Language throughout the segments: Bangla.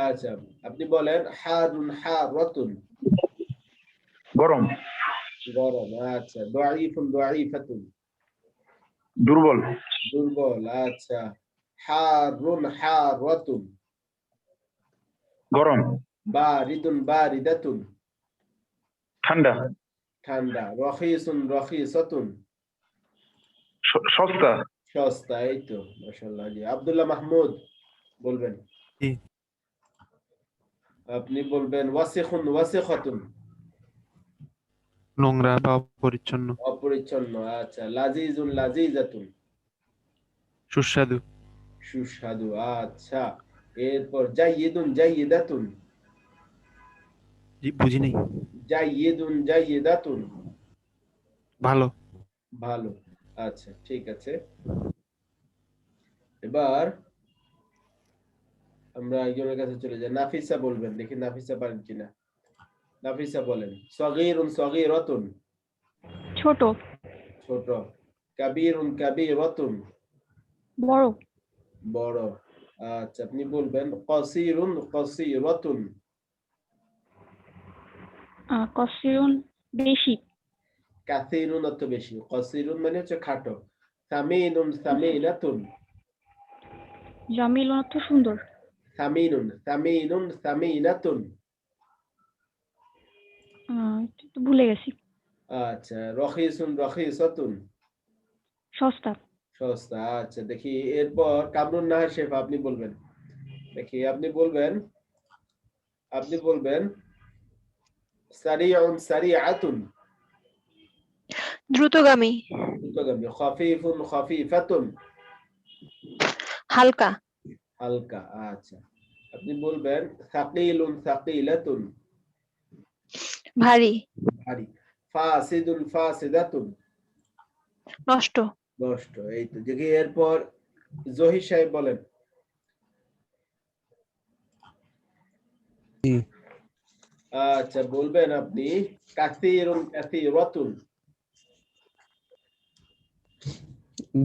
আচ্ছা, আপনি বলেন হারুন হারাতুন। গরম। গরম। আচ্ছা, দাঈফুন দাঈফাতুন। দুর্বল। দুর্বল। আচ্ছা, হারুন হারাতুন। গরম। বারিদুন বারিদাতুন। ঠান্ডা। ঠান্ডা। রখিসুন রখিসাতুন। সস্তা। সস্তা। এই তো, মাশাআল্লাহ। জি, আব্দুল্লাহ মাহমুদ বলবেন। জি। আপনি বলবেন ওয়াসিখুন ওয়াসিখাতুন। নোংরা বা অপরিচ্ছন্ন। অপরিচ্ছন্ন। আচ্ছা, লাজিজুন লাজিজাতুন। সুস্বাদু। সুস্বাদু। আচ্ছা, এরপর জাইয়িদুন জাইয়িদাতুন। জি, বুঝি নাই। জাইয়িদুন জাইয়িদাতুন। ভালো। ভালো। আচ্ছা, ঠিক আছে। এবার আমরা একজনের কাছে চলে যাই। নাফিসা বলবেন, দেখি নাফিসা পারেন কিনা। নাফিসা বলেন। সগীরুন সগীরাতুন। ছোট। ছোট। কাবীরুন কাবীরাতুন। বড়। বড়। আচ্ছা, আপনি বলবেন কসীরুন কসীরাতুন। কসিরুন বেশি। কাসীরুন অত বেশি। কসীরুন মানে হচ্ছে খাটো। সামিনুন সামিনাতুন। জামিলুন অর্থ সুন্দর। সামিনুন সামিনুন সামিনাতুন। একটু ভুলে গেছি। আচ্ছা, রখিসুন রখিসাতুন। সস্তা। সস্তা। আচ্ছা, দেখি এরপর কামরুন নাহার শেফা, আপনি বলবেন। দেখি আপনি বলবেন সারিউন সারিআতুন। দ্রুতগামী। দ্রুতগামী। খাফিফুন খাফিফাতুন। হালকা। হালকা। আচ্ছা, আপনি বলবেন সাকিলুন সাকিলাতুন। ভারী। ভারী। ফাসিদুন ফাসিদাতুন। নষ্ট। নষ্ট। এই তো, দেখি এরপর জহির সাহেব বলেন। জি। আচ্ছা, বলবেন আপনি কাসীরুন কাসীরাতুন।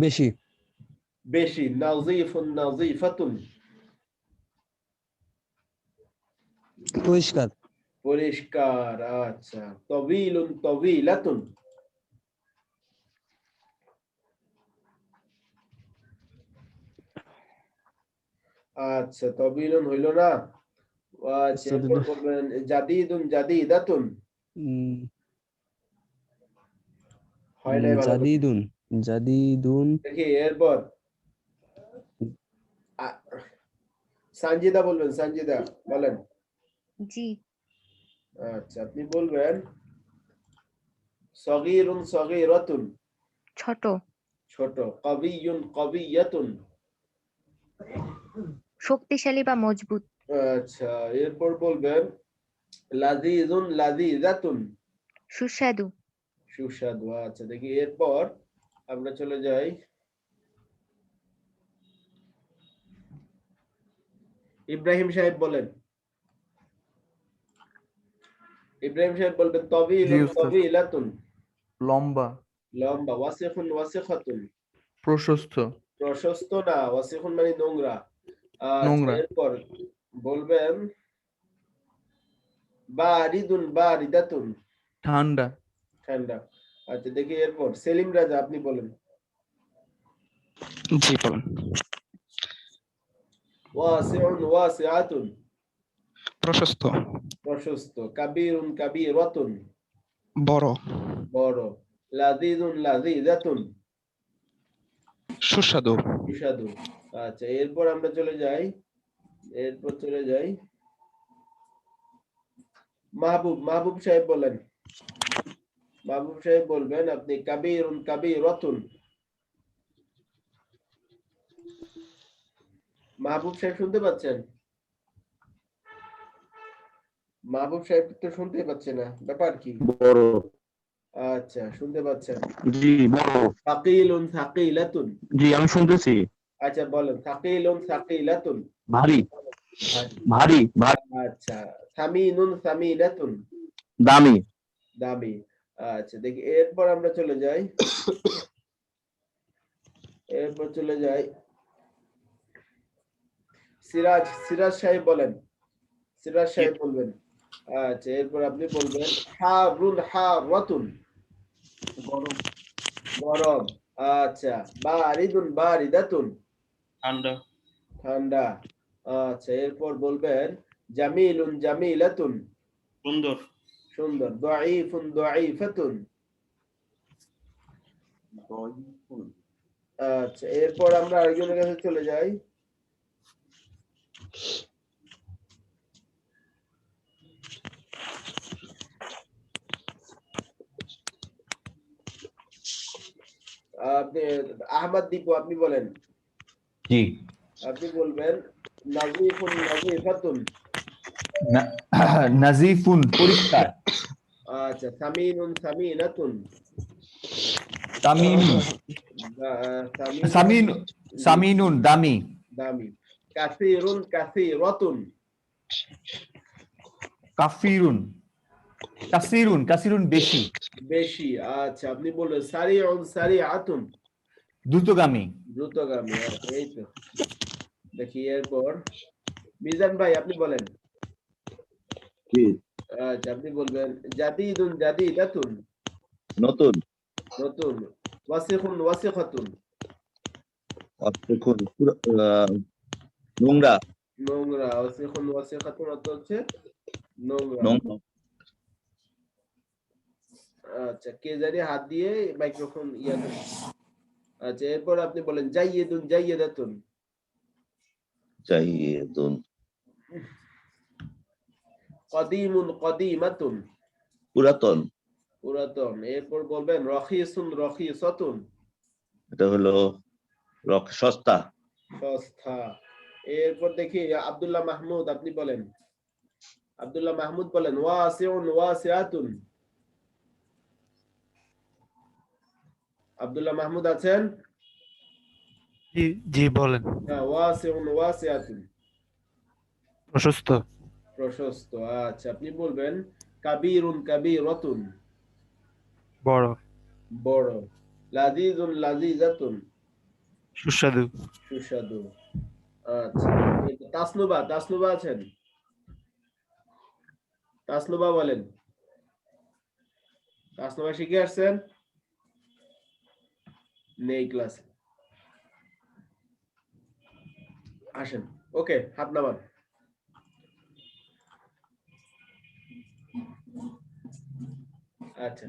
বেশি। বেশি। নাযীফুন নাযীফাতুন। পরিষ্কার। পরিষ্কার। আচ্ছা, তাওয়ীলুন তাওয়ীলাতুন। আচ্ছা, তাওয়ীলুন হইল না। আচ্ছা, এরপর বলবেন জাদীদুন জাদীদাতুন। হয় নাই ভালো করে। জাদিদুন জাদিদুন। দেখি এরপর সানজিদা বলবেন। সানজিদা বলেন। জি। আচ্ছা, আপনি বলবেন সগীরুন সগীরাতুন। ছোট। ছোট। কবিয়ুন কবিয়াতুন। শক্তিশালী বা মজবুত। আচ্ছা, এরপর বলবেন লাযীজুন লাযীজাতুন। সুস্বাদু। সুস্বাদু। আচ্ছা, দেখি এরপর আমরা চলে যাই। ইব্রাহিম সাহেব বলেন। ইব্রাহিম সাহেব বলবেন জি তাওয়ীলুন উস্তাদ। তাওয়ীলাতুন। লম্বা। লম্বা। ওয়াসিখুন ওয়াসিখাতুন। প্রশস্ত। প্রশস্ত না, ওয়াসিখুন মানে নোংরা। আচ্ছা, নোংরা। এরপর বলবেন বারিদুন বারিদাতুন। ঠান্ডা। ঠান্ডা। আচ্ছা, দেখি এরপর সেলিম রাজা, আপনি বলেন। জি বলুন। ওয়াসিউন ওয়াসিআতুন। প্রশস্ত। প্রশস্ত। কাবীরুন কাবীরাতুন। বড়। বড়। লাযীজুন লাযীজাতুন। সুস্বাদু। সুস্বাদু। আচ্ছা, এরপর আমরা চলে যাই। মাহবুব সাহেব বলেন। মাহবুব সাহেব বলবেন আপনি কাবীরুন কাবীরাতুন। মাহবুব সাহেব শুনতে পাচ্ছেন? মাহবুব সাহেব তো শুনতে পাচ্ছে না, ব্যাপার কি? বড়। আচ্ছা, শুনতে পাচ্ছেন। জি বড়। সাকিলুন সাকিলাতুন। জি আমি শুনতেছি। আচ্ছা, বলেন সাকিলুন সাকিলাতুন। ভারী। ভারী। ভারী ভারী। আচ্ছা, সামিনুন সামিনাতুন। দামি। দামি। আচ্ছা, দেখি এরপর আমরা চলে যাই। সিরাজ সাহেব বলেন। সিরাজ সাহেব বলবেন। আচ্ছা, এরপর আপনি বলবেন হারুন হারাতুন, গরম গরম। আচ্ছা, বারিদুন বারিদাতুন, ঠান্ডা ঠান্ডা। আচ্ছা, এরপর বলবেন জামিলুন জামিলাতুন, সুন্দর সুন্দর। দাঈফুন দাঈফাতুন। আচ্ছা, এরপর আমরা আরেকজনের কাছে চলে যাই। আপনি আহমদ দীপু, আপনি বলেন। জি আপনি বলবেন নাজিফুন নাজিফাতুন। নাজিফুন পরিষ্কার, আচ্ছা, সামিনুন সামিনাতুন। তামিম সামিন সামিনুন দামি, দামি। কাসিরুন কাসিরাতুন। কাফিরুন কাসিরুন কাসিরুন বেশি, বেশি। আচ্ছা, আপনি বলবেন সারিউন সারিআতুন, দ্রুতগামী। দ্রুতগামী। আচ্ছা, এই তো দেখি। এরপর মিজান ভাই, আপনি বলেন। জি আচ্ছা, আপনি বলবেন জাদিদুন জাদিদাতুন, নতুন, নতুন। ওয়াসিখুন ওয়াসিখাতুন, দেখুন নোংরা, নোংরা। ওয়াসিখুন ওয়াসিখাতুন অর্থ হচ্ছে নোংরা। নোংরা, আচ্ছা, কে জানি হাত দিয়ে মাইক্রোফোন ইয়া করে। আচ্ছা, এরপর আপনি বলেন জাইয়িদুন জাইয়িদাতুন, জাইদুন কদিমুন কদিমাতুন, পুরাতন, পুরাতন। এরপর বলবেন রখিসুন রখিসাতুন, এটা হলো সস্তা, সস্তা। এরপর দেখি আব্দুল্লাহ মাহমুদ, আপনি বলেন। আব্দুল্লাহ মাহমুদ বলেন ওয়াসিউন ওয়াসিআতুন। আব্দুল্লাহ মাহমুদ আছেন? জি জি বলেন। হ্যাঁ, ওয়াসিউন ওয়াসিআতুন, প্রশস্ত। প্রশস্ত। আচ্ছা, আপনি বলবেন কাবীরুন কাবীরাতুন, বড়। বড়। লাযীযুন লাযীজাতুন, সুস্বাদু। সুস্বাদু। আচ্ছা, তাসনুবা তাসনুবা আছেন? তাসনুবা বলেন। তাসনুবা শিখে আসছেন? নেই ক্লাসে। আসেন, ওকে, হাত নামান। আচ্ছা,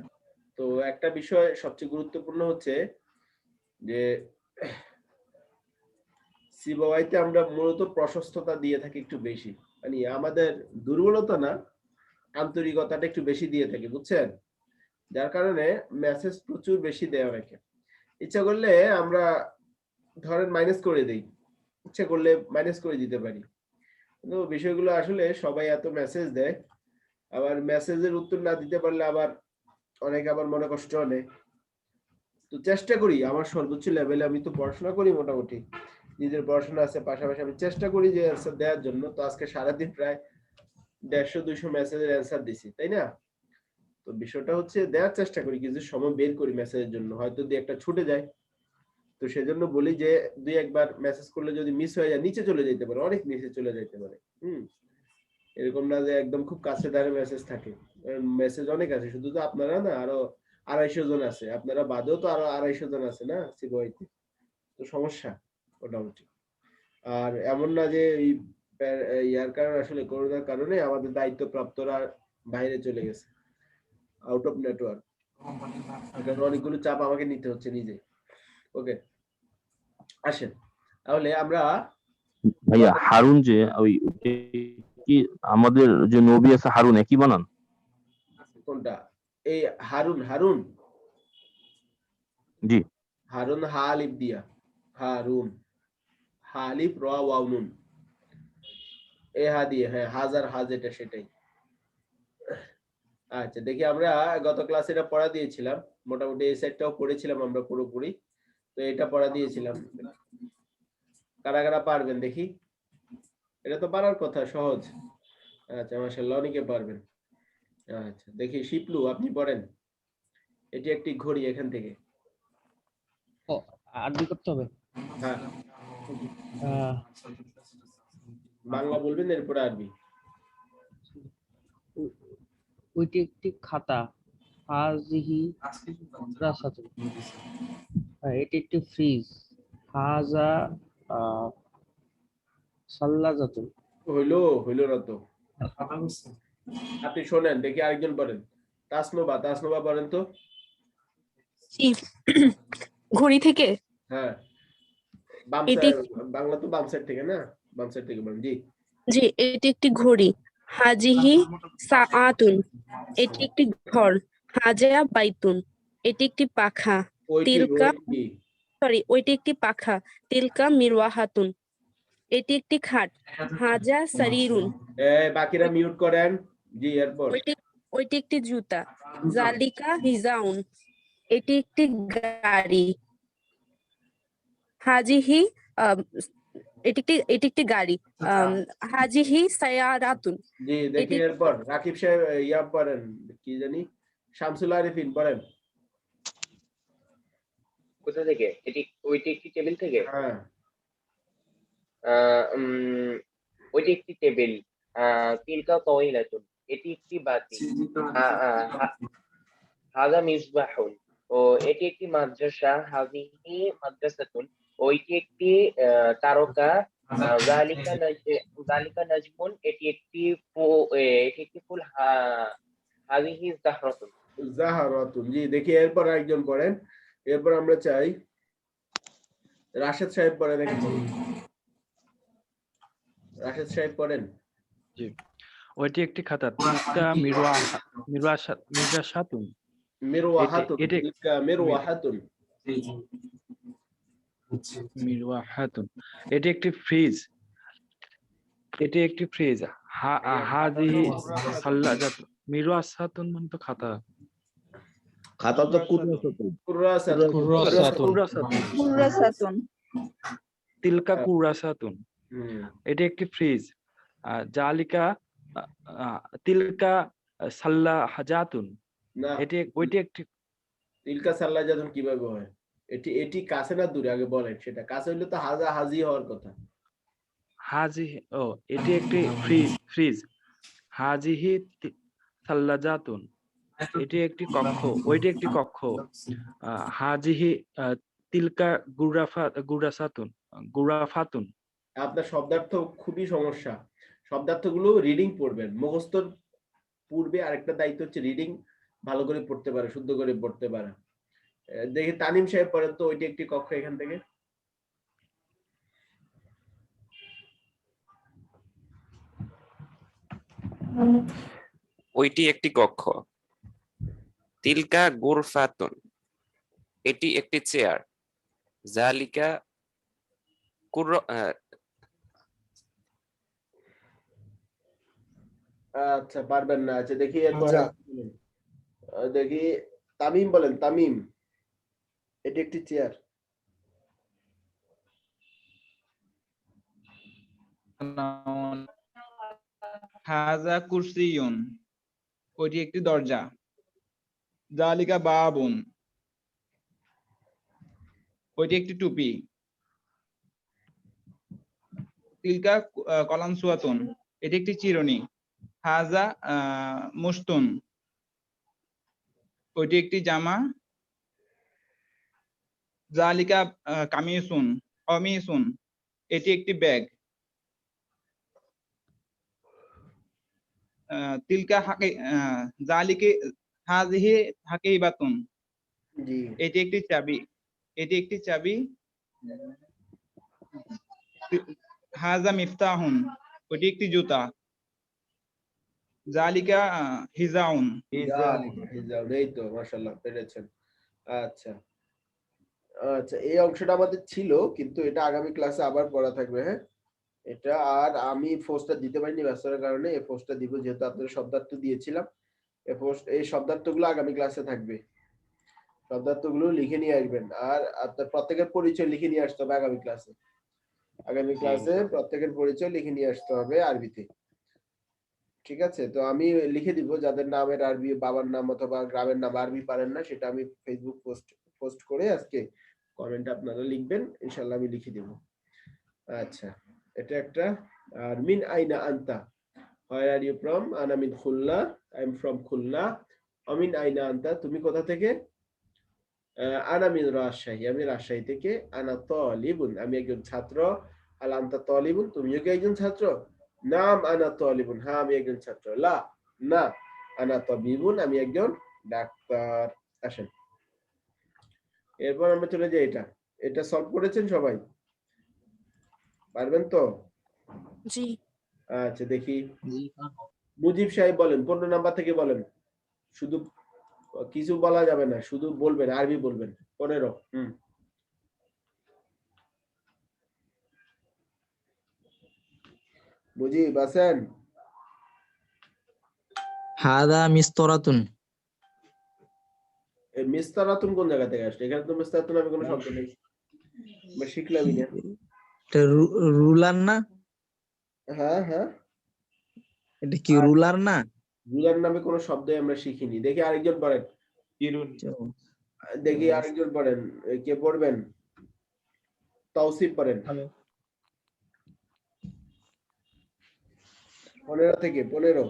তো একটা বিষয় সবচেয়ে গুরুত্বপূর্ণ হচ্ছে যে সিবাওয়াইতে আমরা মূলত প্রশস্ততা দিয়ে থাকি একটু বেশি। মানে আমাদের দুর্বলতা না, আন্তরিকতাটা একটু বেশি দিয়ে থাকি, বুঝছেন? যার কারণে মেসেজ প্রচুর বেশি দেওয়া রাখে। ইচ্ছা করলে আমরা ধরেন মাইনাস করে দেই, ইচ্ছা করলে মাইনাস করে দিতে পারি। কিন্তু বিষয়গুলো আসলে সবাই এত মেসেজ দেয়, আবার মেসেজের উত্তর না দিতে পারলে আবার অনেকে আবার মনে কষ্ট নেয়। তো চেষ্টা করি আমার সর্বোচ্চ লেভেলে, আমি তো পড়াশোনা করি মোটামুটি, নিজের পড়াশোনা আছে, পাশাপাশি আমি চেষ্টা করি যে অ্যান্সার দেওয়ার জন্য। তো আজকে সারাদিন প্রায় 150-200 মেসেজের অ্যান্সার দিছি, তাই না? তো বিষয়টা হচ্ছে দেওয়ার চেষ্টা করি, কিছু সময় বের করি মেসেজের জন্য, হয়তো দুই একটা ছুটে যায়। তো সেজন্য বলি যে দুই একবার মেসেজ করলে যদি মিস হয়ে যায়, নিচে চলে যেতে পারে, অনেক নিচে চলে যেতে পারে। এরকম না যে একদম খুব কাছে দাঁড়িয়ে মেসেজ থাকে। মেসেজ অনেক আছে, শুধু তো আপনারা না, আরো 250 জন আছে, আপনারা বাদেও তো আরো 250 জন আছে না সিবইতে। তো সমস্যা মোটামুটি। আর এমন না যে ইয়ার কারণে, আসলে করোনার কারণে আমাদের দায়িত্বপ্রাপ্তরা বাইরে চলে গেছে, আউট অফ নেটওয়ার্ক। এখানে অনেকগুলো চাপ আমাকে নিতে হচ্ছে নিজে। ওকে, আসেন তাহলে আমরা ভাইয়া হারুন যে ওই কি আমাদের যে নবী আছে হারুন একই বানান? কোনটা? এই হারুন, হারুন জি হারুন হালিফ দিয়া, হারুন হালিফ র ওয়াও নুন, এ হা দিয়ে, হ্যাঁ, হাজার হা যেটা সেটাই। আচ্ছা, দেখি আমরা গত ক্লাসে এটা পড়া দিয়েছিলাম, মোটামুটি এই সেটটাও পড়েছিলাম আমরা পুরোপুরি। তো এটা পড়া দিয়েছিলাম, কারা কারা পারবেন দেখি? এটা তো পারার কথা, সহজ। আচ্ছা, মাশাআল্লাহ, অনেকে পারবেন। আচ্ছা, দেখি শিপলু, আপনি পড়েন। এটি একটি ঘড়ি, এখান থেকে। আরবি করতে হবে। হ্যাঁ, আহ, বাংলা বলবেন, এরপরে আরবি। ওইটি একটি খাতা। হাজিহি মাদ্রাসাতুন। এটি একটি ফ্রিজ। হাজা সাল্লাজাতুন। হইলো না তো। আপনি শোনেন, দেখি আরেকজন বলেন। তাসনোবা বলেন তো। ঘড়ি থেকে। হ্যাঁ, বাম এটি সাইড, বাংলা তো বাম সাইড থেকে না, বাম সাইড থেকে বলেন। জি জি, এটি একটি ঘড়ি। হাজিহি সাআতুন। এটি একটি ঘর। হাজা বাইতুন। এটি একটি পাখা। তিলকা ওইটি একটি পাখা। তিলকা মিরওয়াহাতুন। এটি একটি খাট। হাজা সারিরুন। বাকিরা মিউট করেন। জি, এরপর ওইটি একটি জুতা। জালিকা হিজাউন। এটি একটি গাড়ি। হাজিহি এটি একটি গাড়ি। হাজিহি সায়ারাতুন। জি, দেখি এরপর রাকিব সাহেব ইয়া পড়েন, কি জানি, শামসুল আরিফিন পড়েন। কোথা থেকে? ওইটি একটি টেবিল থেকে? হ্যাঁ, ওইটি একটি টেবিল। তিলকা তাওয়াইলাতুন। এটি একটি বাতি। হাযা মিসবাহুন। ও এটি একটি মাদ্রাসা। হাযিহি মাদ্রাসাতুন। ওইটি একটি তারকা। যালিকা নাজমুন। এটি একটি ফুল। হাযিহি জাহারাতুন। জি, দেখি এরপর আরেকজন পড়েন। এরপর আমরা চাই রাশেদ সাহেব পড়েন একটু। রাশেদ সাহেব পড়েন। জি, ওইটি একটি খাতা। তিলকা মিরওয়াহাতুন। মিরওয়াহাতুন। এটি একটি ফ্রিজ। হাযিহি সাল্লাজাতুন। মিরওয়াহাতুন মানে তো খাতা। খাতা তো কুররাসাতুন। তিলকা কুররাসাতুন। এটি একটি ফ্রিজ। জালিকা তিলকা সাল্লাহাজাতুন। ওইটি একটি। তিলকা সাল্লাহাজাতুন কিভাবে হয়? এটি কাছে না দূরে আগে বলেন, সেটা কাছে হলে তো হাজি হওয়ার কথা। এটি একটি ফ্রিজ। হাজিহি সাল্লাজাতুন। এটি একটি কক্ষ। ওইটি একটি কক্ষ। হাজিহি তিলকা গুরাফাতুন। আপনার শব্দার্থ খুবই সমস্যা। শব্দার্থগুলো রিডিং পড়বেন। মুখস্থর পূর্বে আরেকটা দায়িত্ব হচ্ছে রিডিং ভালো করে পড়তে পারে, শুদ্ধ করে পড়তে পারে। দেখি তানিম সাহেব পড়েন তো, ওইটি একটি কক্ষ এখান থেকে। ওইটি একটি কক্ষ। তিলকা গুরফাতুন। এটি একটি চেয়ার। জালিকা আচ্ছা, পারবেন না। আচ্ছা, দেখি এরপর দেখি তামিম বলেন। তামিম, এটি একটি চেয়ার। হাযা কুরসিয়ুন। ওইটি একটি দরজা। যালিকা বাবুন। ওইটি একটি টুপি। তিলকা কলানসুয়াতুন। এটি একটি চিরুনি। হাযা মুশতুন। ওইটি একটি জামা। যালিকা কামিসুন। এটি একটি ব্যাগ। তিলকা হাযিহি হাকিবাতুন। এটি একটি চাবি। হাযা মিফতাহুন। ওটি একটি জুতা। যালিকা হিজাউন। এই তো, মাশাআল্লাহ, পেরেছেন। আচ্ছা, এই অংশটা আমাদের ছিল, কিন্তু এটা আগামী ক্লাসে আবার পড়া থাকবে। হ্যাঁ, এটা আর আমি ফোর্সটা দিতে পারিনি ব্যস্ততার কারণে। এই ফোর্সটা দিব, যেহেতু আপনাদের শব্দার্থ দিয়েছিলাম। এই শব্দার্থগুলো আগামী ক্লাসে থাকবে। শব্দার্থগুলো লিখে নিয়ে আসবেন, আর আপনার প্রত্যেকের পরিচয় লিখে নিয়ে আসতে হবে আগামী ক্লাসে। প্রত্যেকের পরিচয় লিখে নিয়ে আসতে হবে আরবিতে। ঠিক আছে? তো আমি লিখে দিব, যাদের নামের আরবি, বাবার নাম অথবা গ্রামের নাম আরবি পারেন না, সেটা আমি ফেসবুক পোস্ট করে আজকে কমেন্ট আপনারা লিখবেন, ইনশাআল্লাহ আমি লিখে দেব। আচ্ছা, এটা একটা। আর মিন আইনা আনতা Where are you from? Ana min Khulna. I'm from Khulna. Amin aina anta? তুমি কোথা থেকে? আনা মিন রাজশাহী, আমি রাজশাহী থেকে। আনা তালিবুন, আমি একজন ছাত্র। আল আনতা তালিবুন, তুমিও কি একজন ছাত্র? নাম আনা তালিবুন, হ্যাঁ আমি একজন ছাত্র। লা, না, আনা তাবিবুন, আমি একজন ডাক্তার। আসেন, এরপর আমরা চলে যাই। এটা সলভ করেছেন সবাই? পারবেন তো? জি। আচ্ছা দেখি, মুজিব সাহেব বলেন, 15 নাম্বার থেকে বলেন। শুধু কিছু বলা যাবে না, শুধু বলবেন, আরবি বলবেন। 15। মুজিব আছেন? হাদা মিস্তরাতুন। এই মিস্তারাতুন কোন জায়গা থেকে আসছে? এখানে তো মিস্তারাতুন আমি কোনো শব্দ নেই, আমরা শিখলামই না। এটা রুলার না? হ্যাঁ হ্যাঁ, এটা কি রুলার না? রুলার নামে কোনো শব্দই আমরা শিখিনি। দেখি আরেকজন পড়েন, দেখি আরেকজন পড়েন। কে পড়বেন? তাওসিফ পড়েন। 15 থেকে 15।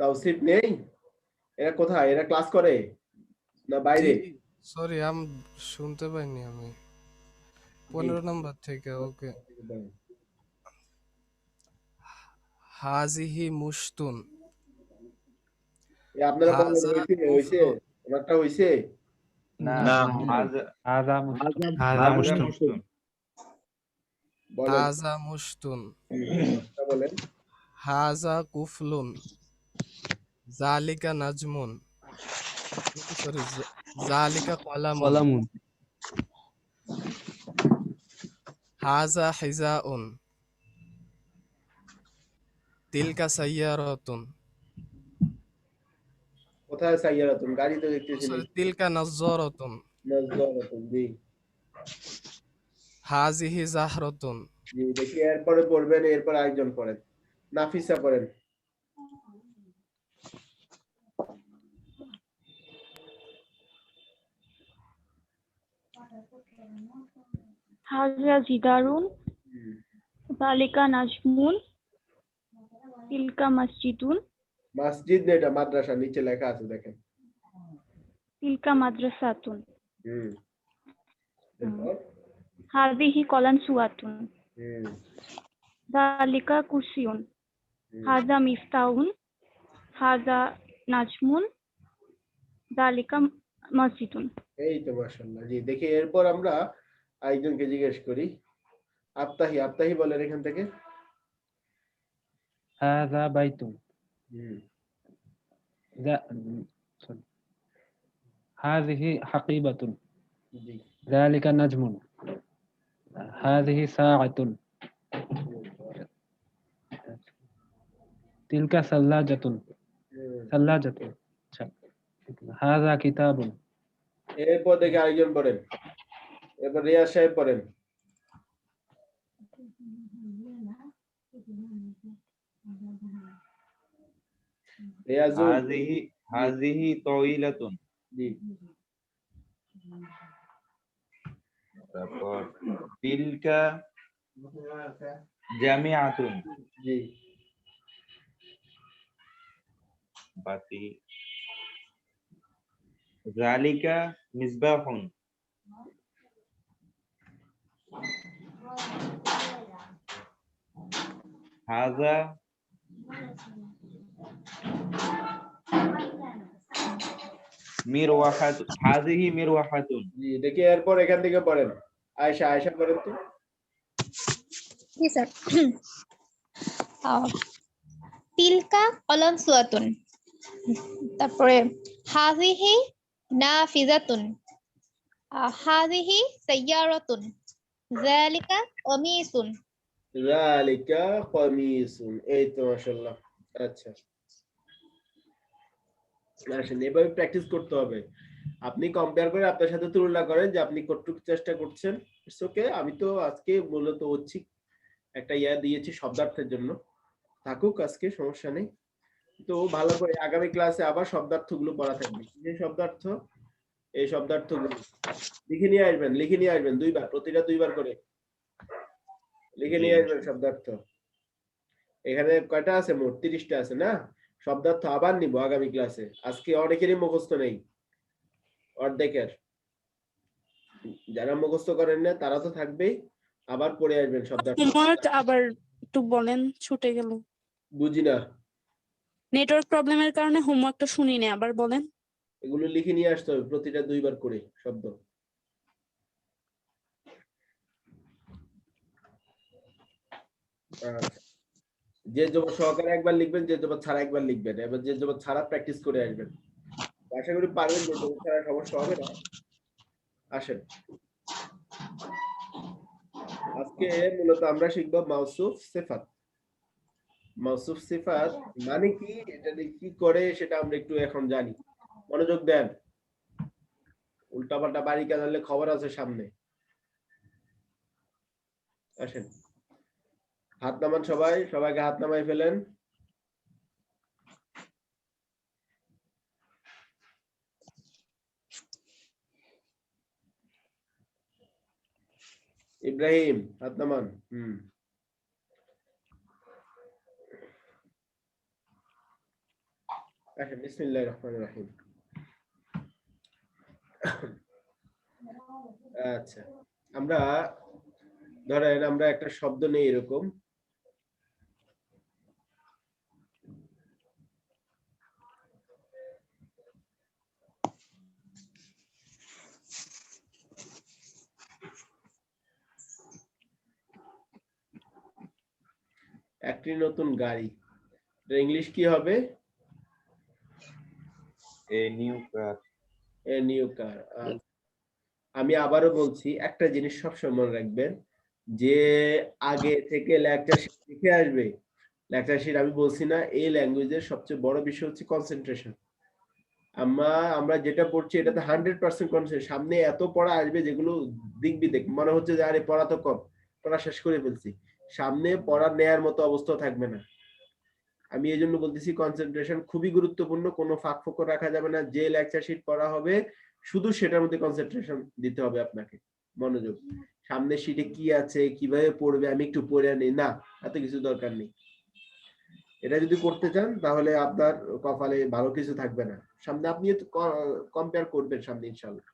তাওসিফ নেই? এরা কোথায়? এরা ক্লাস করে না বাইরে? সরি, আমি শুনতে পাইনি। আমি 15 নাম্বার থেকে। ওকে। হাজিহি মুশতুন। আপনারা বলেন, হইছে? ওনারটা হইছে? না, হাজা মুশতুন। হাজা মুশতুন। বলেন। হাজা কুফলুন। জালিকা নাজমুন। সরি, জালিকা কলামুন। হাজা হিজাউন। তিলকা সাইয়ারাতুন। কোথায় সাইয়ারাতুন? গাড়ি তো দেখতেছি না। তিলকা নাজ্জারাতুন। নাজ্জারাতুন, জি। হাজিহি জাহরাতুন। জি, দেখি এরপরে পড়বেন, এরপর আরেকজন পড়েন। নাফিসা পড়েন। হাজা জিদারুন, জালিকা নাজমুন, তিলকা মসজিদুন। মসজিদ না, এটা মাদ্রাসা, নিচে লেখা আছে দেখেন। তিলকা মাদ্রাসাতুন। এরপর হাযিহি কলানসুয়াতুন, যালিকা কুরসিয়ুন, হাযা মিফতাহুন, হাযা নাজমুন, যালিকা মসজিদুন। এই তো মাশাআল্লাহ। জি, দেখি এরপর আমরা আরেকজনকে জিজ্ঞেস করি। আফতাহি বলেন এখান থেকে। হাযা বাইতুন। হাযিহি হাকিবাতুন। জি। যালিকা নাজমুন। হাযিহি সাআতুন। তিলকা সাল্লাজাতুন। আচ্ছা। হাযা কিতাবুন। এরপর দেখি আরেকজন পড়েন। এরপর রিয়াজ সাহেব পড়েন। হাযিহি তাওইলাতুন। জি। তারপর তিলকা জামিআতুন। জি। বাকি যালিকা মিসবাহুন। হাযা মিরওয়াহাতুন। হাযিহি মিরওয়াহাতুন। জি, দেখি এরপর এখান থেকে পড়েন। আয়েশা পড়েন তো। জি স্যার। তিলকা কলানসুয়াতুন। তারপরে হাযিহি নাফিজাতুন, হাযিহি সাইয়ারাতুন, যালিকা কমিসুন। যালিকা কমিসুন। এই তো মাশাআল্লাহ। আচ্ছা, আসেন এভাবে প্র্যাকটিস করতে হবে। আপনি কম্পেয়ার করে আপনার সাথে তুলনা করেন যে আপনি কতটুকু চেষ্টা করছেন। It's okay. আমি তো আজকে মূলত ঐচ্ছিক একটা দিয়েছি শব্দার্থের জন্য। থাকুক আজকে, সমস্যা নেই। তো ভালো করে আগামী ক্লাসে আবার শব্দার্থগুলো পড়া থাকবে। যে শব্দার্থ, এই শব্দার্থগুলো লিখে নিয়ে আসবেন 2 বার, প্রতিটা 2 বার করে লিখে নিয়ে আসবেন শব্দার্থ। এখানে কয়টা আছে? মোট 30টা আছে না? শব্দার্থ আবার নিব আগামী ক্লাসে। আজকে অনেকেরই মুখস্থ নেই, অর্ধেকের। যারা মুখস্থ করেন না তারা তো থাকবেই, আবার পড়ে আসবেন শব্দার্থ। হোমওয়ার্ক আবার একটু বলেন, ছুটে গেল। বুঝি না, নেটওয়ার্ক প্রবলেমের কারণে হোমওয়ার্কটা শুনিনি, আবার বলেন। এগুলো লিখে নিয়ে আসতে হবে প্রতিটা 2 বার করে শব্দ। যে জবর সহকারে একবার লিখবেন, যে জবর ছাড়া একবার লিখবেন। এবার যে জবর ছাড়া প্র্যাকটিস করে আসবেন। আশা করি পারবেন, যে জবর ছাড়া সমস্যা হবে না। আসেন, আজকে মূলত আমরা শিখবো মাউসুফ সিফাত। মাউসুফ সিফাত মানে কি, এটা কি করে সেটা আমরা একটু এখন জানি। মনোযোগ দেন, উল্টাপাল্টা বাড়ি কাজলে খবর আছে সামনে। আসেন, হাত নামান সবাই, সবাইকে হাত নামাই ফেলেন। ইব্রাহিম হাত নামান। আসেন, বিসমিল্লাহির রহমানির রহিম। আচ্ছা, আমরা ধরেন আমরা একটা শব্দ নেই এরকম, একটি নতুন গাড়ি। ইংলিশ কি হবে? A new car. A new car. আমি আবারও বলছি, একটা জিনিস সবসময় মনে রাখবেন, যে আগে থেকে লেকচার শিট লিখে আসবে। লেকচার শিট আমি বলছি না, এই ল্যাঙ্গুয়েজের সবচেয়ে বড় বিষয় হচ্ছে কনসেন্ট্রেশন। আমরা যেটা পড়ছি এটাতে 100% কনসেন্ট্রেশন। সামনে এত পড়া আসবে যেগুলো দেখবি মনে হচ্ছে যে আরে পড়া তো কম, পড়া শেষ করে ফেলছি। সামনে পড়া নেয়ার মতো অবস্থা থাকবে না। আমি এই জন্য বলতেছি কনসেন্ট্রেশন খুবই গুরুত্বপূর্ণ, কোনো ফাঁক ফোকর রাখা যাবে না। যে লেকচার শিট পড়া হবে শুধু সেটার মধ্যে কনসেন্ট্রেশন দিতে হবে আপনাকে, মনোযোগ। সামনে শিটে কি আছে, কিভাবে পড়বে, আমি একটু পড়ে আনি না, এত কিছু দরকার নেই। এটা যদি করতে চান তাহলে আপনার কপালে ভালো কিছু থাকবে না। সামনে আপনি কম্পেয়ার করবেন সামনে ইনশাআল্লাহ।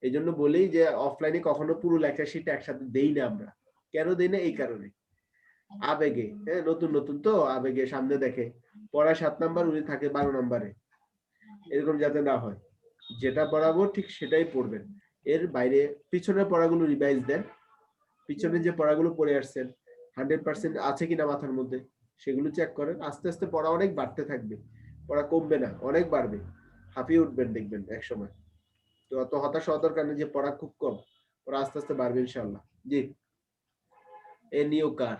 এই জন্য বলি যে অফলাইনে কখনো পুরো লেকচার শিট একসাথে দেই না আমরা। কেন দেই না? এই কারণে, আবেগে, নতুন নতুন তো আবেগে সামনে দেখে পড়া 7 নাম্বার, উনি থাকে 12 নাম্বারে, এরকম যাতে না হয়। যেটা পড়াবো ঠিক সেটাই পড়বেন, এর বাইরে পিছনের পড়াগুলো রিভাইজ দেন। পিছনে যে পড়াগুলো পড়ে আসছেন 100% আছে কিনা মাথার মধ্যে সেগুলো চেক করেন। আস্তে আস্তে পড়া অনেক বাড়তে থাকবে, পড়া কমবে না, অনেক বাড়বে, হাঁপিয়ে উঠবেন দেখবেন এক সময়। তো অত হতাশ হওয়ার দরকার নেই যে পড়া খুব কম, পড়া আস্তে আস্তে বাড়বে ইনশাআল্লাহ। জি, এ নিউ কার,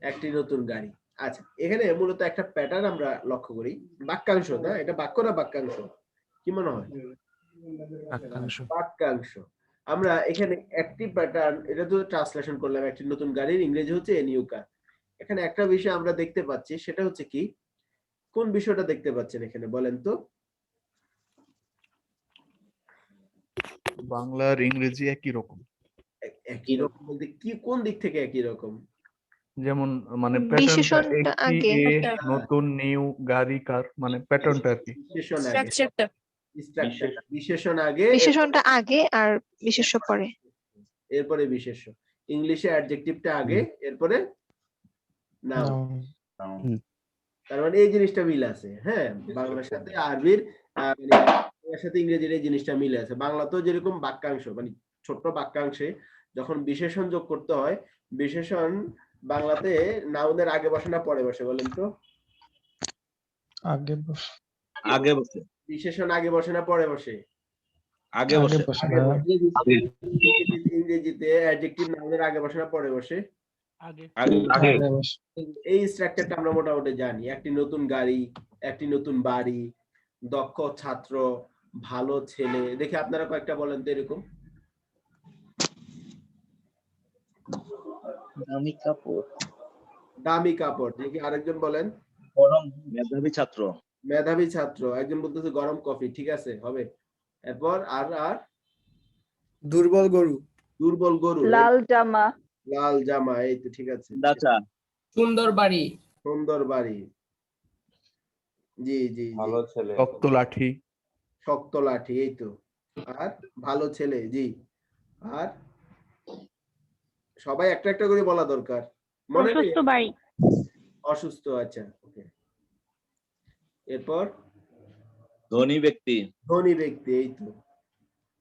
একটি নতুন গাড়ি। আচ্ছা, এখানে মূলত একটা প্যাটার্ন আমরা লক্ষ্য করি। বাক্যাংশ না, এটা বাক্য না বাক্যাংশ, কি মনে হয়? বাক্যাংশ। আমরা এখানে একটি প্যাটার্ন, এটা তো ট্রান্সলেশন করলাম, একটি নতুন গাড়ির ইংরেজি হচ্ছে এ নিউ কার। এখানে একটা বিষয় আমরা দেখতে পাচ্ছি, সেটা হচ্ছে কি, কোন বিষয়টা দেখতে পাচ্ছেন এখানে বলেন তো? বাংলা আর ইংরেজি একই রকম। একই রকম বলতে কি, কোন দিক থেকে একই রকম? যেমন মানে প্যাটার্নটা একই, নতুন, নিউ, গাড়ি, কার, মানে প্যাটার্নটা আর কি। বিশেষণ আগে, বিশেষণটা আগে আর বিশেষ্য পরে, এরপরে বিশেষ্য। ইংলিশে অ্যাডজেক্টিভটা আগে, এরপরে নাউন। তার মানে এই জিনিসটা মিল আছে। হ্যাঁ, বাংলার সাথে আরবির বাংলার সাথে ইংরেজির এই জিনিসটা মিল আছে। বাংলাতেও যেরকম বাক্যাংশ, মানে ছোট্ট বাক্যাংশে যখন বিশেষণ যোগ করতে হয়, বিশেষণ বাংলাতে নাউনের আগে বসে না পরে বসে বলেন তো? আগে বসে। বিশেষণ আগে বসে না পরে বসে? আগে বসে। ইংরেজিতে অ্যাডজেক্টিভ নাউনের আগে বসে না পরে বসে? আগে। এই স্ট্রাকচারটা আমরা মোটামুটি জানি। একটি নতুন গাড়ি, একটি নতুন বাড়ি, দক্ষ ছাত্র, ভালো ছেলে। দেখি আপনারা কয়েকটা বলেন তো এরকম। দামি কাপড়, দামি কাপড়। দেখি আরেকজন বলেন। গরম মেধাবী ছাত্র। মেধাবী ছাত্র। একজন বলতেছে গরম কফি। ঠিক আছে, হবে। এরপর আর দুর্বল গরু। দুর্বল গরু। লাল জামা। লাল জামা, এই তো ঠিক আছে। সুন্দর বাড়ি। সুন্দর বাড়ি। জি জি জি। ভালো ছেলে। শক্ত লাঠি। শক্ত লাঠি, এই তো। আর ভালো ছেলে, জি। আর সবাই একটা একটা করে বলা দরকার। মনে নেই? অসুস্থ বাড়ি। অসুস্থ, আচ্ছা, ওকে। এরপর ধনী ব্যক্তি। ধনী ব্যক্তি, এই তো।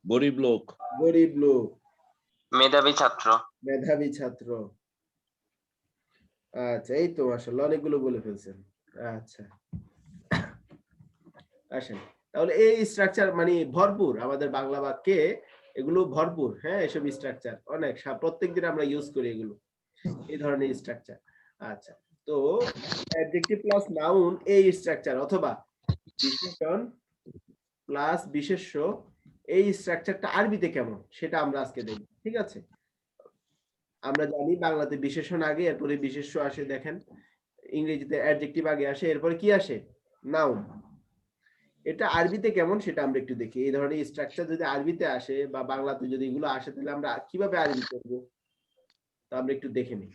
গরিব লোক। গরিব লোক। মেধাবী ছাত্র। মেধাবী ছাত্র। আচ্ছা, এই তো মাশাআল্লাহ অনেকগুলো বলে ফেলছেন। আচ্ছা, আসেন তাহলে এই স্ট্রাকচার মানে ভরপুর আমাদের বাংলা বাক্যে, এগুলো ভরপুর। হ্যাঁ, এসব স্ট্রাকচার অনেক প্রত্যেকদিন আমরা ইউজ করি এগুলো, এই ধরনের স্ট্রাকচার। আচ্ছা, তো অ্যাডজেক্টিভ প্লাস নাউন এই স্ট্রাকচার অথবা বিশেষণ প্লাস বিশেষ্য এই স্ট্রাকচারটা আরবিতে কেমন সেটা আমরা আজকে দেখব। ঠিক আছে, আমরা জানি বাংলাতে বিশেষণ আগে, এরপরে বিশেষ্য আসে। দেখেন ইংরেজিতে অ্যাডজেক্টিভ আগে আসে, এরপরে কি আসে? নাউন। এটা আরবিতে কেমন সেটা আমরা একটু দেখি। এই ধরনের স্ট্রাকচার যদি আরবিতে আসে বা বাংলাতে যদি এগুলো আসে, তাহলে আমরা কিভাবে আরবি করব তা আমরা একটু দেখে নিই।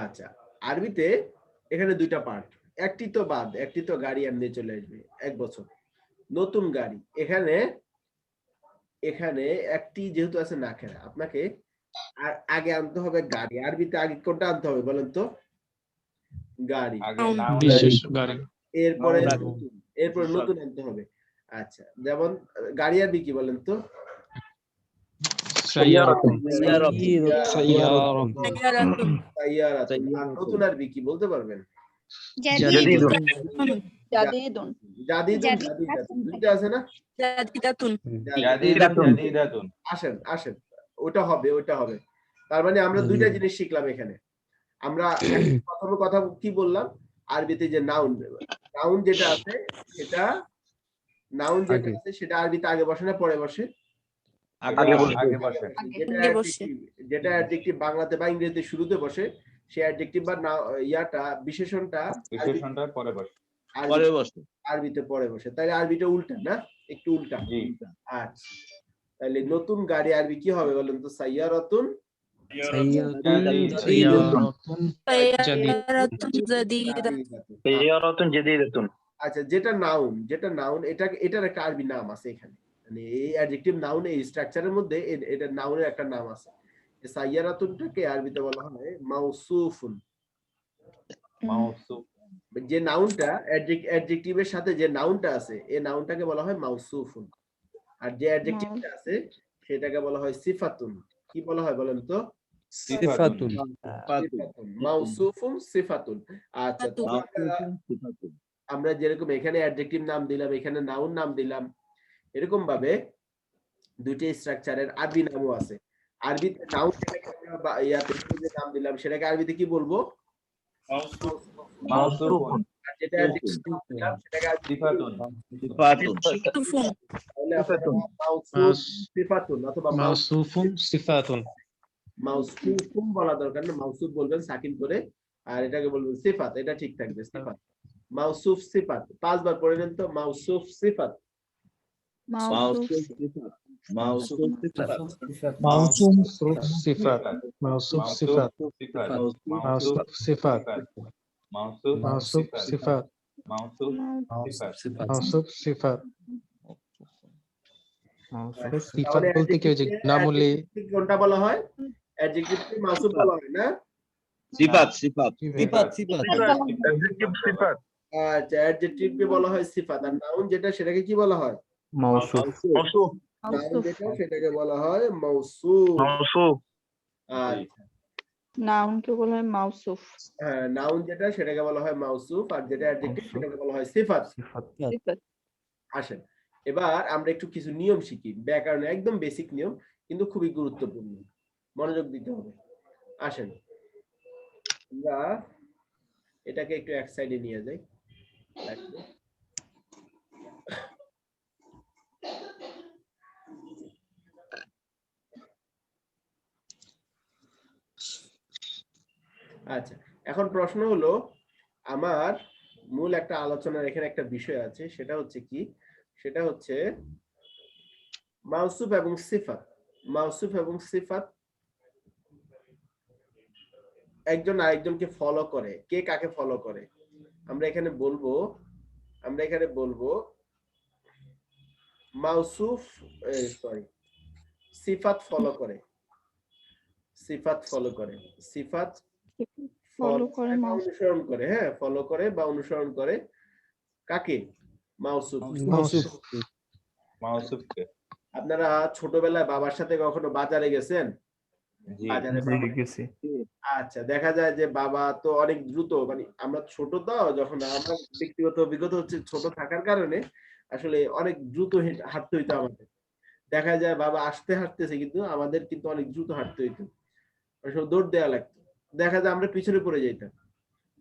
আচ্ছা, আরবিতে এখানে দুইটা পার্ট। একটি তো বাদ, একটি তো গাড়ি এমনি চলে আসবে 1 বছর। নতুন গাড়ি, এখানে এখানে একটি যেহেতু আছে নাকেরা, আপনাকে আগে আনতে হবে গাড়ি। আরবিতে আগে কোনটা আনতে হবে বলেন তো? গাড়ি। এরপরে নতুন আনতে হবে। আচ্ছা, যেমন গাড়ি আরবি কি বলেন তো? নতুন আরবি কি বলতে পারবেন? দুইটা আছে না? আসেন আসেন, ওটা হবে, ওটা হবে। তার মানে আমরা দুইটা জিনিস শিখলাম এখানে। আমরা প্রথমে কথা কি বললাম? আরবিতে যে নাউন, নাউন যেটা আছে সেটা আরবিতে আগে বসে না পরে বসে? যেটা অ্যাডজেক্টিভ বাংলাতে বা ইংরেজিতে শুরুতে বসে, সেই অ্যাডজেক্টিভ বা বিশেষণটা পরে বসে। আরবিতে পরে বসে। তাহলে আরবিটা উল্টা না? একটু উল্টা। আচ্ছা, তাহলে নতুন গাড়ি আরবি কি হবে বলেন তো? সাইয়ারাতুন জাদীদাতুন। আচ্ছা, যেটা নাউন এটার একটা আরবি নাম আছে এখানে। মানে এই অ্যাডজেক্টিভ নাউন এই স্ট্রাকচারের মধ্যে এটা নাউনের একটা নাম আছে। সাইয়ারাতুনটাকে আরবিতে বলা হয় মাউসুফুন। যে নাউনটা অ্যাডজেক্টিভের সাথে যে নাউনটা আছে, এই নাউনটাকে বলা হয় মাউসুফুন। আর যে অ্যাডজেক্টিভটা আছে সেটাকে বলা হয় সিফাতুন। কি বলা হয় বলেন তো? সিফাতুন। মাউসুফুন সিফাতুন। আচ্ছা, আমরা যেরকম এখানে অ্যাডজেক্টিভ নাম দিলাম, এখানে নাউন নাম দিলাম, এরকম ভাবে দুইটা স্ট্রাকচারের আরবি নামও আছে। আরবিতে নাউন যেটাকে আমরা ইয়াতে নাম দিলাম সেটাকে আরবিতে কি বলবো? মাউসুফুন। আর যেটা অ্যাডজেক্টিভ নাম দিলাম সেটাকে সিফাতুন। তাহলে মাউসুফ সিফাতুন অথবা মাউসুফুন সিফাতুন। মাউসুফুন বলা দরকার না, মাউসুফ বলবেন সাকিন করে, আর এটাকে বলবেন সিফাত। এটা ঠিক থাকবে, সিফাত। মাউসুফ সিফাত 5 বার পড়ে নেন তো। মাউসুফ সিফাত। মাউসুফ সিফাত। মাউসুফ সিফাত। মাউসুফ সিফাত। মাউসুফ সিফাত। মাউসুফ সিফাত। মাউসুফ সিফাত। মাউসুফ সিফাত বলতে কি হচ্ছে? নাম বললে কোনটা বলা হয়? অ্যাডজেক্টিভ কি মাউসুফ বলা হয় না? সিফাত। আচ্ছা, অ্যাডজেক্টিভ কে বলা হয় সিফাত। আর নাউন যেটা সেটাকে কি বলা হয়? মাউসুফ। নাউন যেটা সেটাকে বলা হয় মাউসুফ। আচ্ছা, নাউন কে বলা হয় মাউসুফ। হ্যাঁ, নাউন যেটা সেটাকে বলা হয় মাউসুফ, আর যেটা অ্যাডজেক্টিভ সেটাকে বলা হয় সিফাত। আসেন, এবার আমরা একটু কিছু নিয়ম শিখি। ব্যাকরণে একদম বেসিক নিয়ম, কিন্তু খুবই গুরুত্বপূর্ণ, মনোযোগ দিতে হবে। আসেন, আমরা এটাকে একটু এক সাইডে নিয়ে যাই। আচ্ছা, এখন প্রশ্ন হলো, আমার মূল একটা আলোচনার এখানে একটা বিষয় আছে, সেটা হচ্ছে কি, সেটা হচ্ছে মাউসুফ এবং সিফাত। মাউসুফ এবং সিফাত একজন আরেকজনকে ফলো করে। কে কাকে ফলো করে? আমরা এখানে বলবো মাউসুফ সিফাত ফলো করে। সিফাত ফলো করে। সিফাত ফলো করে অনুসরণ করে। হ্যাঁ, ফলো করে বা অনুসরণ করে কাকে? মাউসুফ। মাউসুফকে। আপনারা ছোটবেলায় বাবার সাথে কখনো বাজারে গেছেন? গেছি। আচ্ছা, দেখা যায় যে বাবা তো অনেক দ্রুত, মানে আমরা ছোট তো, যখন আমরা ব্যক্তিগত অভিজ্ঞতা হচ্ছে ছোট থাকার কারণে আসলে অনেক দ্রুত হাঁটতে হইতো আমাদের। দেখা যায় বাবা হাঁটতেছে কিন্তু আমাদের কিন্তু অনেক দ্রুত হাঁটতে হইতো, দৌড় দেওয়া লাগতো। দেখা যায় আমরা পিছনে পড়ে যাইতাম।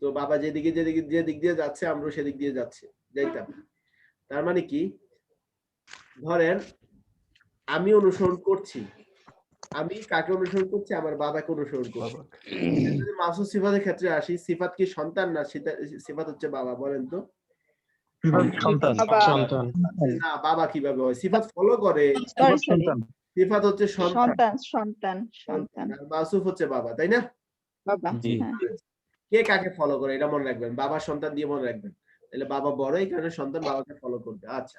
তো বাবা যেদিক দিয়ে যাচ্ছে আমরা সেদিক দিয়ে যাইতাম। তার মানে কি, ধরেন আমি অনুসরণ করছি, আমি কাকে অনুসরণ করছি? আমার বাবাকে অনুসরণ করছি। যদি মাসুদ সিফাতের ক্ষেত্রে আসি, সিফাত কি সন্তান না সিফাত হচ্ছে বাবা? বলেন তো। না, বাবা কিভাবে হয়? সিফাত ফলো করে, সিফাত হচ্ছে সন্তান। মাসুফ হচ্ছে বাবা, তাই না? বাবা। কে কাকে ফলো করে এটা মনে রাখবেন, বাবার সন্তান দিয়ে মনে রাখবেন। তাহলে বাবা বড়, এই কারণে সন্তান বাবাকে ফলো করবে। আচ্ছা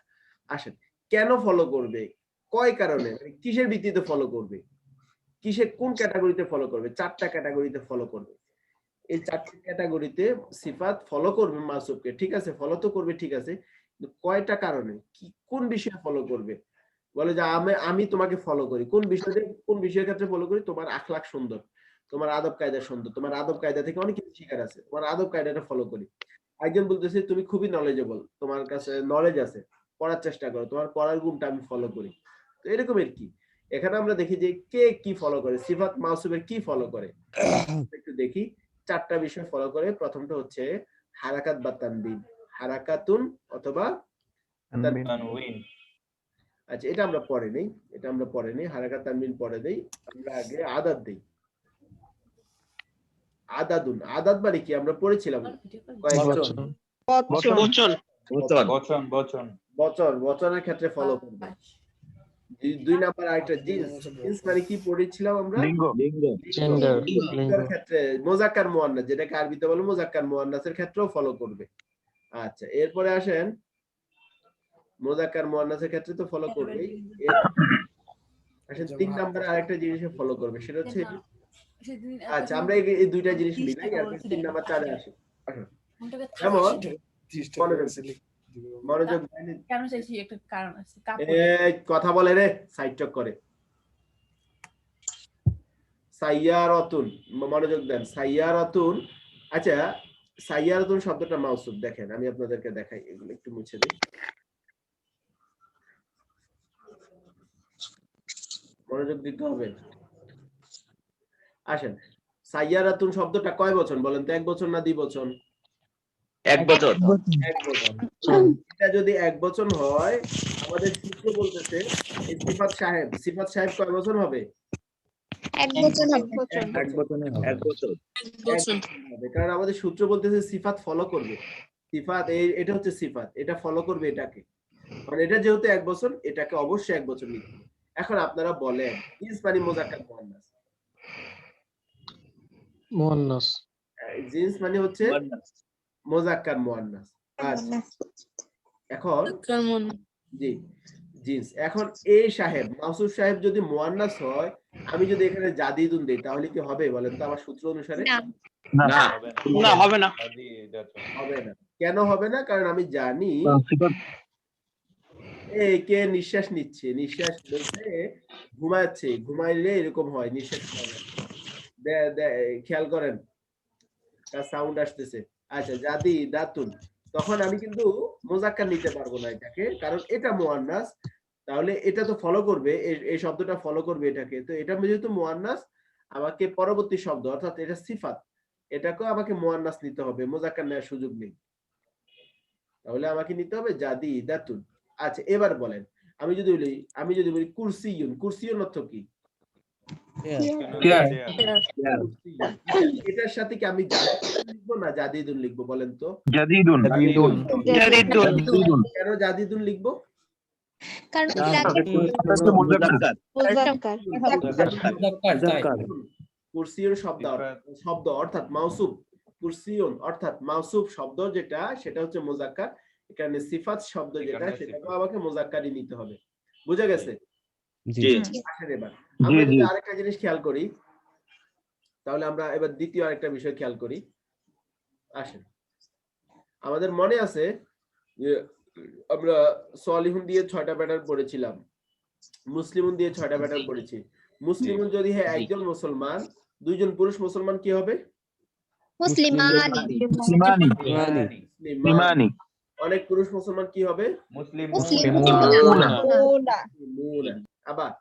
আসেন, কেন ফলো করবে? কয় কারণে, মানে কিসের ভিত্তিতে ফলো করবে? কোন ক্যাটাগরিতে ফলো করবে? 4টা ক্যাটাগরিতে ফলো করবে। এই 4টি ক্যাটাগরিতে সিফাত ফলো করবে মাসুফকে, ঠিক আছে? ফলো তো করবে, ঠিক আছে, কিন্তু কয়টা কারণে, কোন বিষয়ে ফলো করবে? বলে যে আমি তোমাকে ফলো করি কোন বিষয়ের ক্ষেত্রে ফলো করি? তোমার আখলাক সুন্দর, তোমার আদব কায়দা সুন্দর, তোমার আদব কায়দা থেকে অনেক কিছু শেখার আছে, তোমার আদব কায়দাটা ফলো করি। একজন বলতেছে তুমি খুবই নলেজেবল, তোমার কাছে নলেজ আছে, পড়ার চেষ্টা করো, তোমার পড়ার গুণটা আমি ফলো করি। তো এরকমের কি, এখানে আমরা দেখি যে কে কি ফলো করে, সিফাত মাউসুফের কি ফলো করে। একটু দেখি, 4টা বিষয় ফলো করে। প্রথমটা হচ্ছে হারাকাত বা তানবিন, হারাকাতুন অথবা তানবিন। আচ্ছা, এটা আমরা পরে নেই, হারাকাত তানবিন পরে দেই, আমরা আগে আদাদ দেই। আদাদুন, আদাদ মানে কি আমরা পড়েছিলাম, বচনের ক্ষেত্রে ফলো করবে। 2 নাম্বার আরেকটা জিন্স মানে কি পড়েছিলাম আমরা? লিঙ্গের ক্ষেত্রে মুযাক্কার মুয়ান্নাস, যেটাকে আরবিতে বলে মুযাক্কার মুয়ান্নাসের ক্ষেত্রেও ফলো করবে। আচ্ছা, এরপরে আসেন, মুযাক্কার মুয়ান্নাসের ক্ষেত্রে তো ফলো করবেই। আসেন 3 নাম্বার আরেকটা জিনিসে ফলো করবে, সেটা হচ্ছে, আচ্ছা আমরা এই 2টা জিনিস মিলাই, আর 3 নাম্বার 4 এ আসি। যেমন মনোযোগ কেন চাইছি, একটা কারণ আছে, এই কথা বলে রে, সাইড টক করে। সাইয়ারাতুন, মনোযোগ দেন, সাইয়ারাতুন। আচ্ছা, সাইয়ারাতুন শব্দটা মাউসুফ, দেখেন আমি আপনাদেরকে দেখাই, এগুলো একটু মুছে দিই, মনোযোগ দিতে হবে। আসেন, সাইয়ারাতুন শব্দটা কয় বচন বলেন তো? 1 বচন না 2 বচন? 1 বচন। এটা যদি 1 বচন হয়, আমাদের সূত্র বলতেছে সিফাত সাহেব কয় বচন হবে? 1 বচন হবে। 1 বচনে হবে। 1 বচন। কারণ আমাদের সূত্র বলতেছে সিফাত ফলো করবে। সিফাত এটা হচ্ছে সিফাত, এটা ফলো করবে এটাকে, মানে এটা যেহেতু 1 বচন, এটাকে অবশ্যই 1 বচন লিখবে। এখন আপনারা বলেন, জিন্স মানে মুযাক্কার মুয়ান্নাস, জিন্স মানে হচ্ছে মুযাক্কার মুয়ান্নাস। এখন জি জিন্স, এখন এই সাহেব মাসুদ সাহেব যদি মুয়ান্নাস হয়, আমি যদি এখানে জাদিদুন দেই, তাহলে কি হবে বলেন তো আমার সূত্র অনুসারে? না, হবে না। কেন হবে না? কারণ আমি জানি কে নিঃশ্বাস নিচ্ছে, নিঃশ্বাস বলতে ঘুমাচ্ছে, ঘুমাইলে এরকম হয়, নিঃশ্বাস খেয়াল করেন, তার সাউন্ড আসতেছে। আচ্ছা, জাদি দাতুন, তখন আমি কিন্তু মুযাক্কার নিতে পারবো না এটাকে, কারণ এটা মুয়ান্নাস, তাহলে এটা তো ফলো করবে, এই শব্দটা ফলো করবে এটাকে। তো এটা যেহেতু মুয়ান্নাস, আমাকে পরবর্তী শব্দ অর্থাৎ এটা সিফাত, এটাকেও আমাকে মুয়ান্নাস নিতে হবে, মুযাক্কার নেওয়ার সুযোগ নেই, তাহলে আমাকে নিতে হবে জাদি দাতুন। আচ্ছা, এবার বলেন, আমি যদি বলি কুরসিয়ুন, কুরসিয়ুন অর্থ কি? এটার সাথে কি আমি জাদিদুন লিখবো না জাদিদুন লিখবো বলেন তো? জাদিদুন কেন জাদিদুন লিখবো? কারণ কুরসিয়ুন শব্দ অর্থাৎ মাউসুফ, কুরসিয়ুন অর্থাৎ মাউসুফ শব্দ যেটা সেটা হচ্ছে মুজাক্কার, এখানে সিফাত শব্দ যেটা সেটাকে আমাকে মুজাক্কারই নিতে হবে। বুঝা গেছে? জি আসেন এবার আমরা যদি আরেকটা জিনিস খেয়াল করি, তাহলে আমরা এবার দ্বিতীয় আরেকটা বিষয় খেয়াল করি। আসেন, আমাদের মনে আছে যে আমরা সলিহুন দিয়ে 6টা প্যাটার্ন পড়েছিলাম, মুসলিমুন দিয়ে 6টা প্যাটার্ন পড়েছি। মুসলিমুন যদি হয় একজন মুসলমান, দুইজন পুরুষ মুসলমান কি হবে? মুসলিমানি। অনেক পুরুষ মুসলমান কি হবে? আবার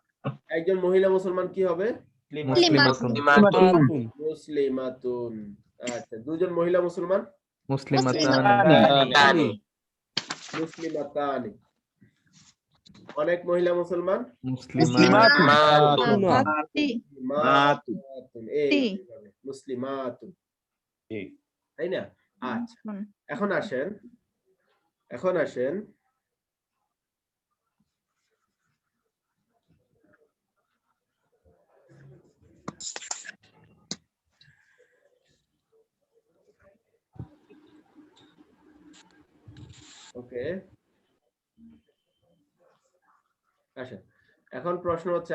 একজন মহিলা মুসলমান কি হবে? মুসলিমাতুন। আচ্ছা, দুজন মহিলা মুসলমান? মুসলিমাতানি। অনেক মহিলা মুসলমান? মুসলিমাতুন। তাই না? আচ্ছা, এখন আসেন ওকে, আসেন এখন প্রশ্ন হচ্ছে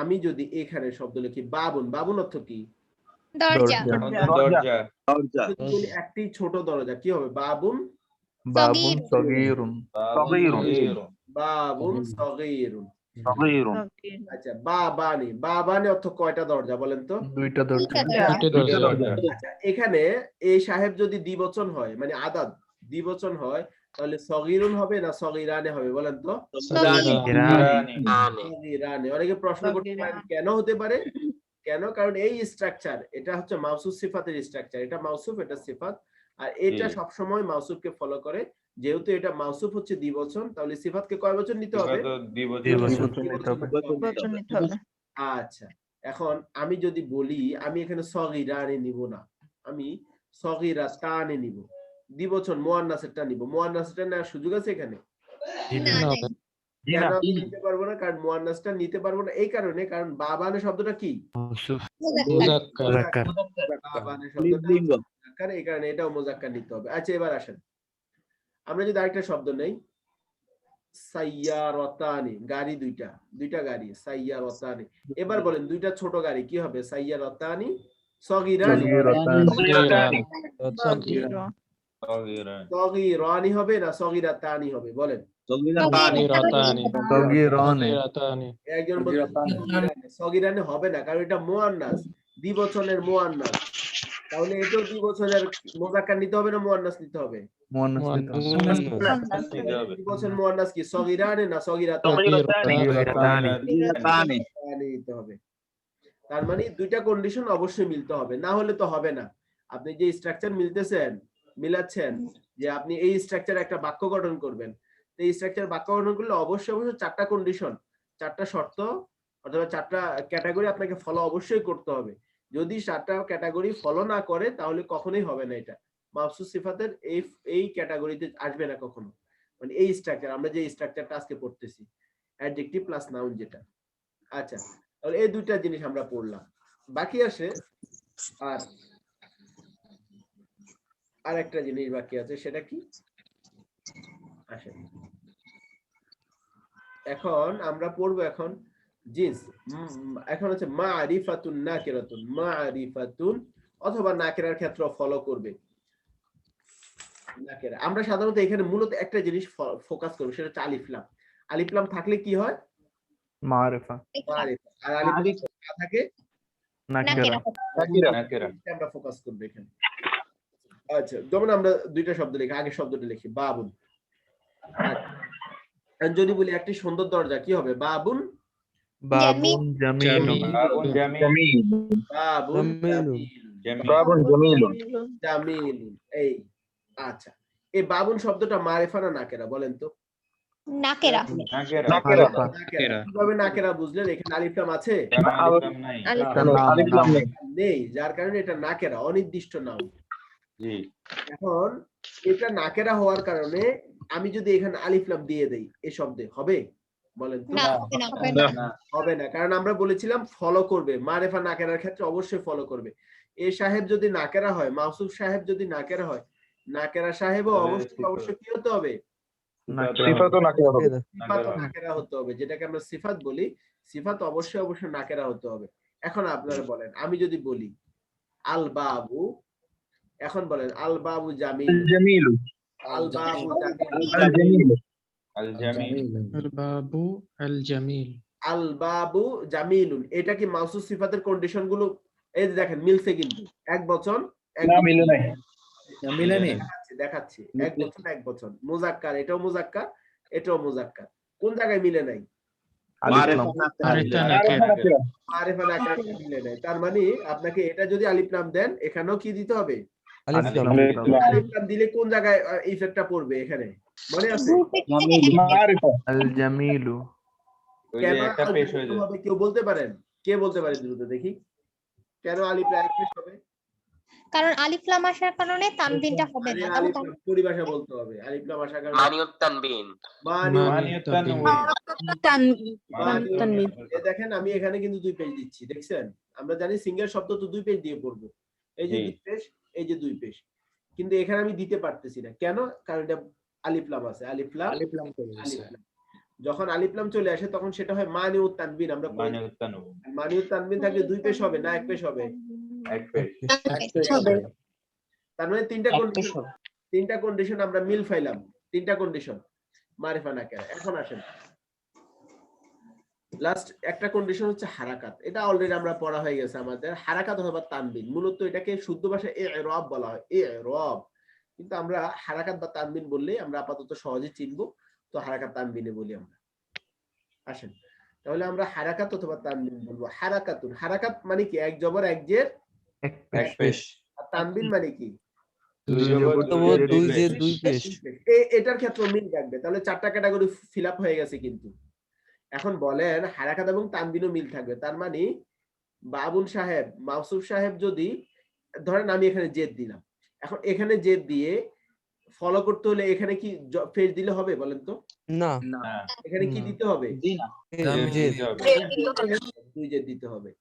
আমি যদি এখানে শব্দ লিখি বাবুন, বাবুন অর্থ কি? দরজা। একটি ছোট দরজা কি হবে? বাবুন সগীরুন। বাবুন সগীরুন। আচ্ছা, বাবানি অর্থ কয়টা দরজা বলেন তো? দুইটা দরজা। আচ্ছা, এখানে এই সাহেব যদি দ্বিবচন হয়, মানে আদাদ দ্বিবচন হয়, তাহলে সগীরুন হবে না সগীরানে হবে বলেন তো? সগীরানে। অনেকে প্রশ্ন করতে পারেন কেন হতে পারে, কেন? কারণ এই স্ট্রাকচার এটা হচ্ছে মাউসুফ সিফাতের স্ট্রাকচার, এটা মাউসুফ এটা সিফাত, আর এটা সব সময় মাউসুফকে ফলো করে। যেহেতু এটা মাউসুফ হচ্ছে দ্বিবচন, তাহলে সিফাতকে কয় বচন নিতে হবে? আচ্ছা, এখন আমি যদি বলি আমি এখানে সগীরানে নিব না, আমি সগীরাতানে নিব, দ্বিবচন মুয়ান্নাসেরটা নিব। মুয়ান্নাসেরটা নেওয়ার সুযোগ আছে এখানে? কেন আমি নিতে পারবো না? কারণ মুয়ান্নাসটা নিতে পারবো না এই কারণে, কারণ বাবানে শব্দটা কি? বাবানে শব্দটা মুজাক্কার, এই কারণে এটাও মুজাক্কার নিতে হবে। আচ্ছা, এবার আসেন আমরা যদি আরেকটা শব্দ নেই, সাইয়ারাতানি, গাড়ি দুইটা গাড়ি, সাইয়ারাতানি। এবার বলেন দুইটা ছোট গাড়ি কি হবে? সাইয়ারাতানি সগীরানি। সগীরানি হবে না সগীরাতানি হবে বলেন? একজন সগীরানি হবে না, কারণ এটা মুয়ান্নাস, দ্বিবচনের মুয়ান্নাস। তাহলে এটাও দ্বিবচনের মুজাক্কার নিতে হবে না মুয়ান্নাস নিতে হবে? দ্বিবচন মুয়ান্নাস কি সগীরানি না সগীরাতানি নিতে হবে। তার মানে দুইটা কন্ডিশন অবশ্যই মিলতে হবে, না হলে তো হবে না। আপনি যে স্ট্রাকচার মিলাচ্ছেন যে আপনি এই স্ট্রাকচারে একটা বাক্য গঠন করবেন, এই স্ট্রাকচার বাক্য গঠন করলে অবশ্যই 4টা কন্ডিশন, 4টা শর্ত অথবা 4টা ক্যাটাগরি আপনাকে ফলো অবশ্যই করতে হবে। যদি 4টা ক্যাটাগরি ফলো না করে তাহলে কখনোই হবে না। এটা মাফসুস সিফাতের এই ক্যাটাগরিতে আসবে না কখনো। মানে এই স্ট্রাকচার, আমরা যে স্ট্রাকচারটা আজকে পড়তেছি অ্যাডজেক্টিভ প্লাস নাউন যেটা। আচ্ছা, তাহলে এই দুইটা জিনিস আমরা পড়লাম, বাকি আসে আর একটা জিনিস বাকি আছে, সেটা কি? আসেন এখন আমরা পড়বো জিন্স। এখন হচ্ছে মারিফাতুন নাকিরাতুন, মারিফাতুন অথবা নাকিরার ক্ষেত্র ফলো করবে নাকিরা। আমরা সাধারণত এখানে মূলত একটা জিনিস ফোকাস করব, সেটা হচ্ছে আলিফ লাম। আলিফ লাম থাকলে কি হয়? মারিফা। আর আলিফ লাম থাকে নাকিরা। আমরা ফোকাস করব এখানে। আচ্ছা, যেমন আমরা দুইটা শব্দ লিখি, আগে শব্দটা লিখি বাবুন। যদি বলি একটি সুন্দর দরজা কি হবে? বাবুন জামিলুন। এই আচ্ছা, এই বাবুন শব্দটা মারিফা না নাকেরা বলেন তো? নাকেরা। কিভাবে নাকেরা বুঝলেন? এখানে আলিফ লাম আছে? নেই, যার কারণে এটা নাকেরা, অনির্দিষ্ট নাম। এখন এটা নাকেরা হওয়ার কারণে আমি যদি এখানে আলিফ লাম দিয়ে দেই এই শব্দে হবে? বলেন তো। হবে না, কারণ আমরা বলেছিলাম ফলো করবে। মারেফা নাকেরার ক্ষেত্রে অবশ্যই ফলো করবে। এ সাহেব যদি নাকেরা হয়, মাউসুফ সাহেব যদি নাকেরা হয়, নাকেরা সাহেবও অবশ্যই কি হতে হবে? সিফাতও নাকেরা হতে হবে, যেটাকে আমরা সিফাত বলি। সিফাত অবশ্যই নাকেরা হতে হবে। এখন আপনারা বলেন, আমি যদি বলি আল বাবু, এখন বলেন আল বাবু জামিল, আল বাবু জামিল, আল বাবু আল জামিল, আল বাবু জামিলুন, এটা কি মাউসুফ সিফাতের কন্ডিশন গুলো? এই যে দেখেন মিলছে, কিন্তু এক বচন দেখাচ্ছি, এক বচন মুজাক্কার, এটাও মুজাক্কার, এটাও মুজাক্কার। কোন জায়গায় মিলে নাই? মারিফা নাকেরা মিলে নাই। তার মানে আপনাকে এটা যদি আলিফ লাম দেন, এখানেও কি দিতে হবে? আলিফ লাম দিলে কোন জায়গায় ইফেক্টটা পড়বে? এখানে মনে আছে? আল জামিলু। কেউ বলতে পারেন? কে বলতে পারে দ্রুত দেখি, কেন আলিফ লাম এক পেশ হবে? কারণ আলিফ লাম আসার কারণে তানবিনটা হবে না। আলিফ লাম পরিভাষা বলতে হবে। আলিফ লাম আসার কারণে মানিউত তানবিন। দেখেন আমি এখানে কিন্তু 2 পেজ দিচ্ছি, দেখছেন? আমরা জানি সিঙ্গেল শব্দ তো 2 পেজ দিয়ে পড়বো। এই যে 2 পেজ, এই যে 2 পেজ, কিন্তু এখানে আমি দিতে পারতেছি না। কেন? কারণ এটা আলিফ লাম আছে। আলিফ লাম যখন আলিফ লাম চলে আসে তখন সেটা হয় মানিউত তানবিন। আমরা মানিউত তানবিন থাকলে 2 পেশ হবে না 1 পেশ হবে? এক পেশ হবে। তার মানে তিনটা কন্ডিশন আমরা মিল ফাইলাম। 3টা কন্ডিশন মারিফা নাকেরা। এখন আসেন লাস্ট একটা কন্ডিশন হচ্ছে হারাকাত। এটা অলরেডি আমরা পড়া হয়ে গেছে আমাদের। হারাকাত অথবা তানবিন, মূলত এটাকে শুদ্ধ ভাষায় ইরব বলা হয়, ইরব। কিন্তু আমরা হারাকাত বা তানবিন বললেই আমরা আপাতত সহজে চিনবো, তো হারাকাত তানবিনে বলি আমরা। আসেন তাহলে আমরা হারাকাত অথবা তানবিন বলবো। হারাকাতুন, হারাকাত মানে কি? এক জবর এক জের এক পেশ। আর তানবিন মানে কি? এটার ক্ষেত্রে মিল থাকবে। তাহলে 4টা ক্যাটাগরি ফিল আপ হয়ে গেছে। কিন্তু এখন বলেন হারাকাত এবং তানবিনও মিল থাকবে। তার মানে বাবুল সাহেব, মাউসুফ সাহেব, যদি ধরেন আমি এখানে জেদ দিলাম, এখন এখানে জেদ দিয়ে ফলো করতে হলে এখানে কি পেশ দিলে হবে? বলেন তো। না, এখানে কি দিতে হবে? দুই জেদ দিতে হবে।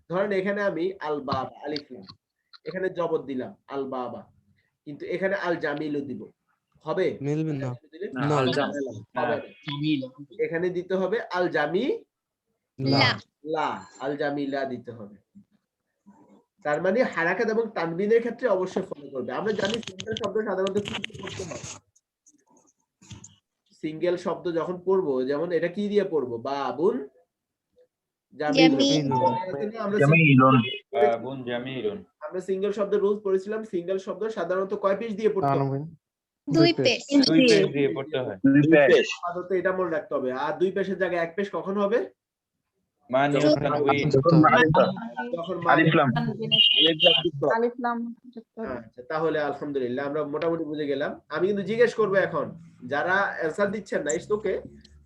ধরেন এখানে আমি আল বাবা আলিফ লাম, এখানে জবর দিলাম আল বাবা, কিন্তু এখানে আল জামিলও দিব, হবে? মিলবে না। এখানে দিতে হবে আল জামিলা, আল জামিলা দিতে হবে। তার মানে হারাকাত এবং তানবিনের ক্ষেত্রে অবশ্যই ফলো করবে। আমরা জানি সিঙ্গেল শব্দ সাধারণত কি করতে হয়? সিঙ্গেল শব্দ যখন পড়বো, যেমন এটা কি দিয়ে পড়বো? বাবুন আমরা সিঙ্গেল শব্দের রুলস পড়েছিলাম। সিঙ্গেল শব্দ সাধারণত কয় পেশ দিয়ে পড়তে হয়? 2 পেশ দিয়ে পড়তে হয়। আপাতত এটা মনে রাখতে হবে। আর 2 পেশের জায়গায় 1 পেশ কখন হবে? তাহলে আলহামদুলিল্লাহ আমরা মোটামুটি বুঝে গেলাম। আমি কিন্তু জিজ্ঞেস করবো এখন, যারা অ্যান্সার দিচ্ছেন না, ইটস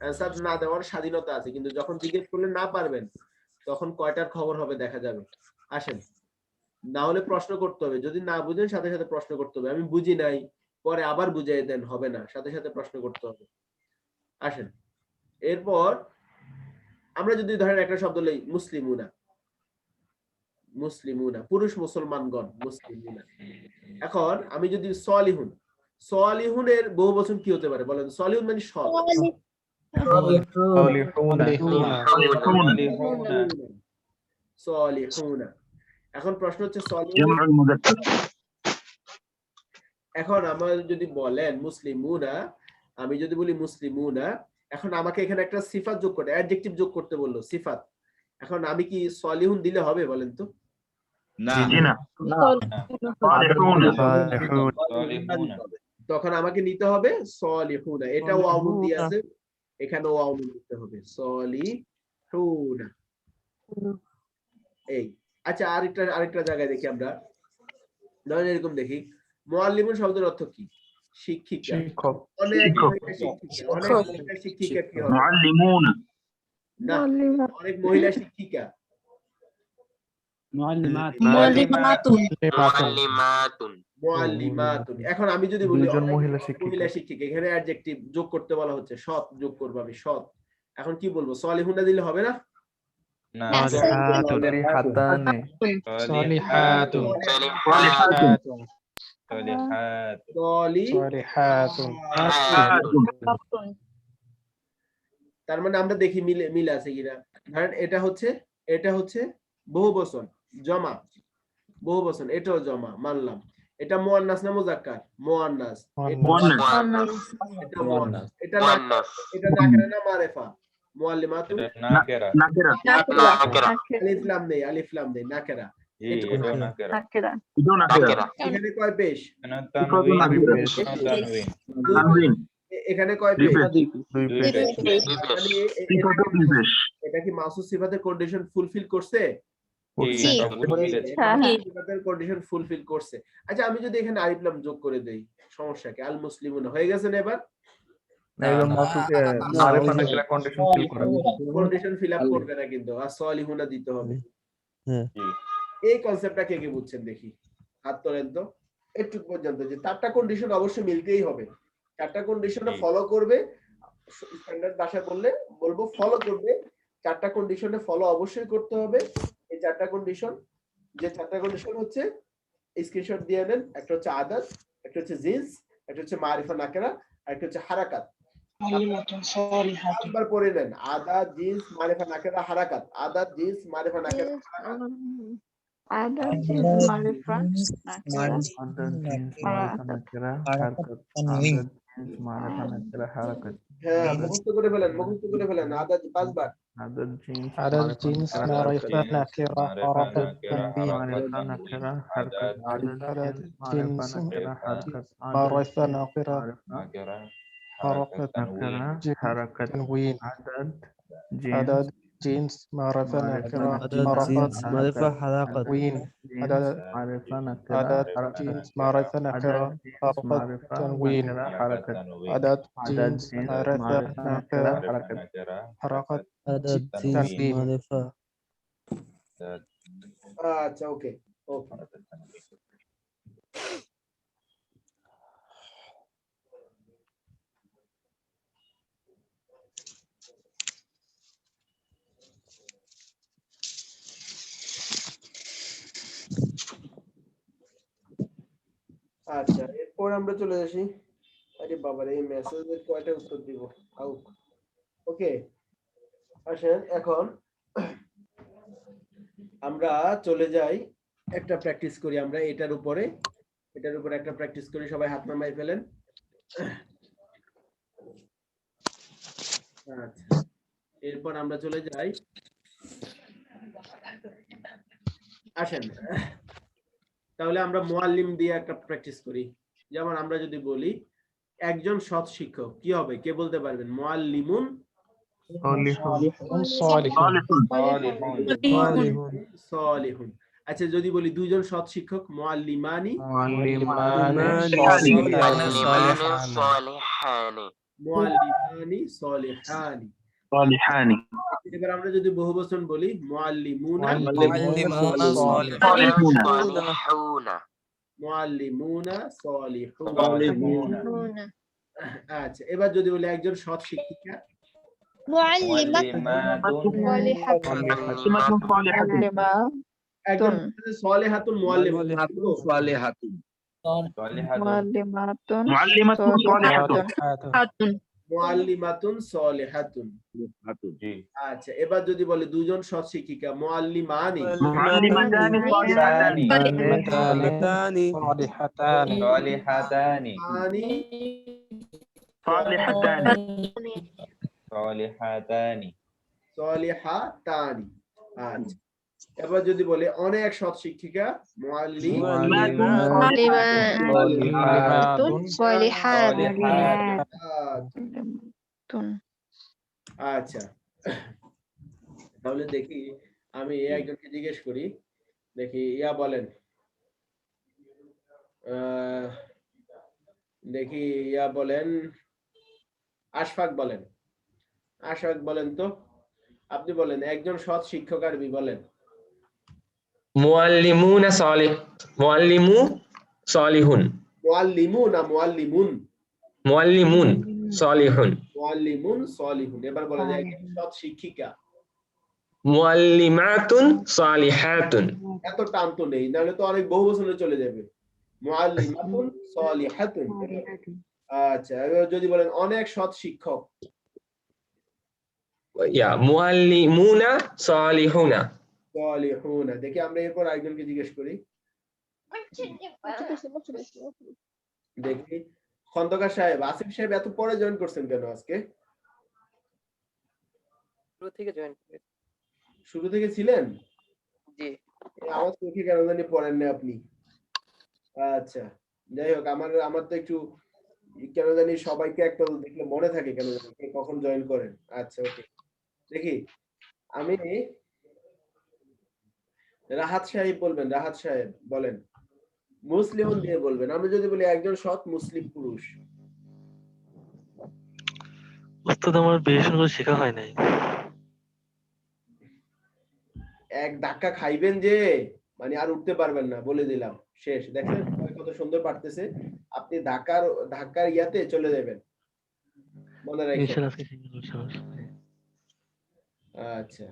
অ্যান্সার না দেওয়ার স্বাধীনতা আছে, কিন্তু যখন জিজ্ঞেস করলে না পারবেন তখন কয়টার খবর হবে দেখা যাবে। আসেন, না হলে প্রশ্ন করতে হবে। যদি না বুঝেন সাথে সাথে প্রশ্ন করতে হবে। আমি বুঝি নাই পরে আবার বুঝিয়ে দেন, হবে না, সাথে সাথে প্রশ্ন করতে হবে। আসেন, এরপর আমরা যদি ধরেন একটা শব্দ লই মুসলিমুনা, মুসলিমুনা পুরুষ মুসলমানগণ, মুসলিমুনা। এখন আমি যদি সলিহুন, সলিহুনের বহুবচন কি হতে পারে বলেন? সলিহুন মানে সৎ। সলিহুনা। এখন প্রশ্ন হচ্ছে সলিহুন, এখন আমরা যদি বলেন মুসলিমুনা, আমি যদি বলি মুসলিমুনা, এখন আমাকে এখানে একটা সিফাত যোগ করতে, অ্যাডজেক্টিভ যোগ করতে বললো, সিফাত। এখন আমি কি সলিহুন দিলে হবে বলেন তো? না, তখন আমাকে নিতে হবে সলিহুনা। এটা ওয়াও নুন দিয়ে আছে, এখানে ওয়াও নুন দিতে হবে, সলিহুনা। এই আচ্ছা, আরেকটা জায়গায় দেখি আমরা, ধরেন এরকম দেখি, মুআল্লিমুন শব্দের অর্থ কি? শিক্ষিকা, শিক্ষক অনেক মহিলা শিক্ষিকা, অনেক মহিলা শিক্ষিকা কি হবে? মুআল্লিমুন না, অনেক মহিলা শিক্ষিকা। মুআল্লিমাতুন। এখন আমি যদি বলি দুইজন অনেক মহিলা মহিলা শিক্ষিকা, এখানে অ্যাডজেক্টিভ যোগ করতে বলা হচ্ছে, সৎ যোগ করব আমি, সৎ। এখন কি বলবো? সলিহুনা দিলে হবে না? না সালিহাতানে সালিহাতুন সলিহাতুন সালিহাতুন তার মানে আমরা দেখি মিল আছে কিনা। ধরেন এটা হচ্ছে বহুবচন, জমা বহুবচন, এটাও জমা মানলাম। এটা মুয়ান্নাস না মুযাক্কার? মুয়ান্নাস। এটা মুয়ান্নাস। এটা নাকেরা না মারিফা? মুআল্লিমাতুন নাকেরা আলিফ লাম নেই নাকেরা। নাকেরা। এখানে কয় পেশ? তানওয়িন এখানে কয় পেশ? দুই পেশ। এটা কি মাসুস সিফাতের কন্ডিশন ফুলফিল করছে? সিফাতের কন্ডিশন ফুলফিল করছে। আচ্ছা, আমি যদি এখানে আলিফ লাম যোগ করে দেই, সমস্যা কি? আল মুসলিমুন হয়ে গেছে না এবার? একদম মাসুকে মারিফা নাকিরা কন্ডিশন ফিল করে, কন্ডিশন ফিল আপ করবে না কিন্তু, আর সলিহুনা দিতে হবে। এই কনসেপ্টটা কে কে বুঝছেন দেখি, হাত তোলেন তো একটু পর্যন্ত। যে চারটা কন্ডিশন অবশ্যই মিলতেই হবে, চারটা কন্ডিশনে ফলো করবে। স্ট্যান্ডার্ড ভাষায় বলবো ফলো করবে, চারটা কন্ডিশনে ফলো অবশ্যই করতে হবে। এই চারটা কন্ডিশন, যে চারটা কন্ডিশন হচ্ছে স্ক্রিনশট দিয়ে নেন। একটা হচ্ছে আদাত, একটা হচ্ছে জিন্স, একটা হচ্ছে মারিফা নাকেরা, আর একটা হচ্ছে হারাকাত। একবার পড়ে নেন, Aadat jeans মারিফা নাকেরা হারাকাত, Aadat jeans মারিফা নাকেরা Aadat jeans মারিফা হারাকাত। হ্যাঁ, মুখস্থ করে ফেলেন আদাত 5 বার। আদাত জিন্স আদাত জিন্স মারিফা নাকিরা হারাকাত তানবিন হারকাত। আদাত জিন্স মারিফা নাকিরা حركة حركة تنوين عدد عدد جنس معرفة نكرة عدد جنس معرفة حركة تنوين عدد معرفة نكرة عدد جنس معرفة نكرة حركة تنوين عدد جنس معرفة نكرة حركة عدد جنس تنوين معرفة আচ্ছা, ওকে। আচ্ছা, এরপর আমরা চলে আসি। আরে বাবা, এই মেসেজের কয়টা উত্তর দিব? ওকে, আসেন এখন আমরা চলে যাই, একটা প্র্যাকটিস করি আমরা এটার উপরে একটা প্র্যাকটিস করি। সবাই হাত নামাই ফেলেন। আচ্ছা, এরপর আমরা চলে যাই, আসেন তাহলে আমরা মুআল্লিম দিয়ে একটা প্র্যাকটিস করি। যেমন আমরা যদি বলি একজন সৎ শিক্ষক, কি হবে? কে বলতে পারবেন? মুআল্লিমুন সালিহুন। আচ্ছা, যদি বলি দুইজন সৎ শিক্ষক, মুআল্লিমানি সালিহানি। এবার আমরা যদি বহুবচন বলি, মুআল্লিমুনা সালিহুন। আচ্ছা, এবার যদি বলি একজন সৎ শিক্ষিকা, একজন সালিহাতুন মুআল্লিমাতুন সালিহাতুন। আচ্ছা, এবার যদি বলে দুজন সৎ শিক্ষিকা, মুআল্লিমানি সালিহাতানি। আচ্ছা, এবার যদি বলে অনেক সৎ শিক্ষিকা, আচ্ছা, তাহলে দেখি আমি একজনকে জিজ্ঞেস করি, দেখি বলেন দেখি ইয়া বলেন, আশফাক বলেন, আশফাক বলেন তো, আপনি বলেন একজন সৎ শিক্ষক আরবি বলেন। মুআল্লিমুনা সালিহ, মুআল্লিমু সালিহুন, মুআল্লিমু না মুআল্লিমুন? মুআল্লিমুন সালিহুন, মুআল্লিমুন সালিহুন। এবার বলেন একজন সৎ শিক্ষিকা। মুআল্লিমাতুন সালিহাতুন। এত টান তো নেই, নাহলে তো অনেক বহু বছরে চলে যাবে। মুআল্লিমাতুন সালিহাতুন। আচ্ছা, এবার যদি বলেন অনেক সৎ শিক্ষক। ইয়া মুআল্লিমুনা সালিহুনা। সালিহুনা। দেখি আমরা এরপর আরেকজনকে জিজ্ঞেস করি। দেখি খন্দকার সাহেব, আসিফ সাহেব এত পরে জয়েন করছেন কেন আজকে? শুরু থেকে জয়েন করেছি। শুরু থেকে ছিলেন? জি। আমার চোখে কেন জানি পড়েন না আপনি। আচ্ছা, যাই হোক, আমার তো একটু কেন জানি সবাইকে একটা দেখলে মনে থাকে কেন জানি কে কখন জয়েন করেন। আচ্ছা, ওকে। দেখি আমি রাহাত সাহেব বলবেন, রাহাত সাহেব বলেন। মুসলিমুন দিয়ে বলবেন। আমি যদি বলি একজন সৎ মুসলিম পুরুষ। উস্তাদ আমার বেশি করে শেখা হয় নাই। এক ধাক্কা খাইবেন যে মানে আর উঠতে পারবেন না, বলে দিলাম, শেষ। দেখেন কত সুন্দর পারতেছে। আপনি ধাক্কার ইয়াতে চলে যাবেন, মনে রাখবেন। আচ্ছা,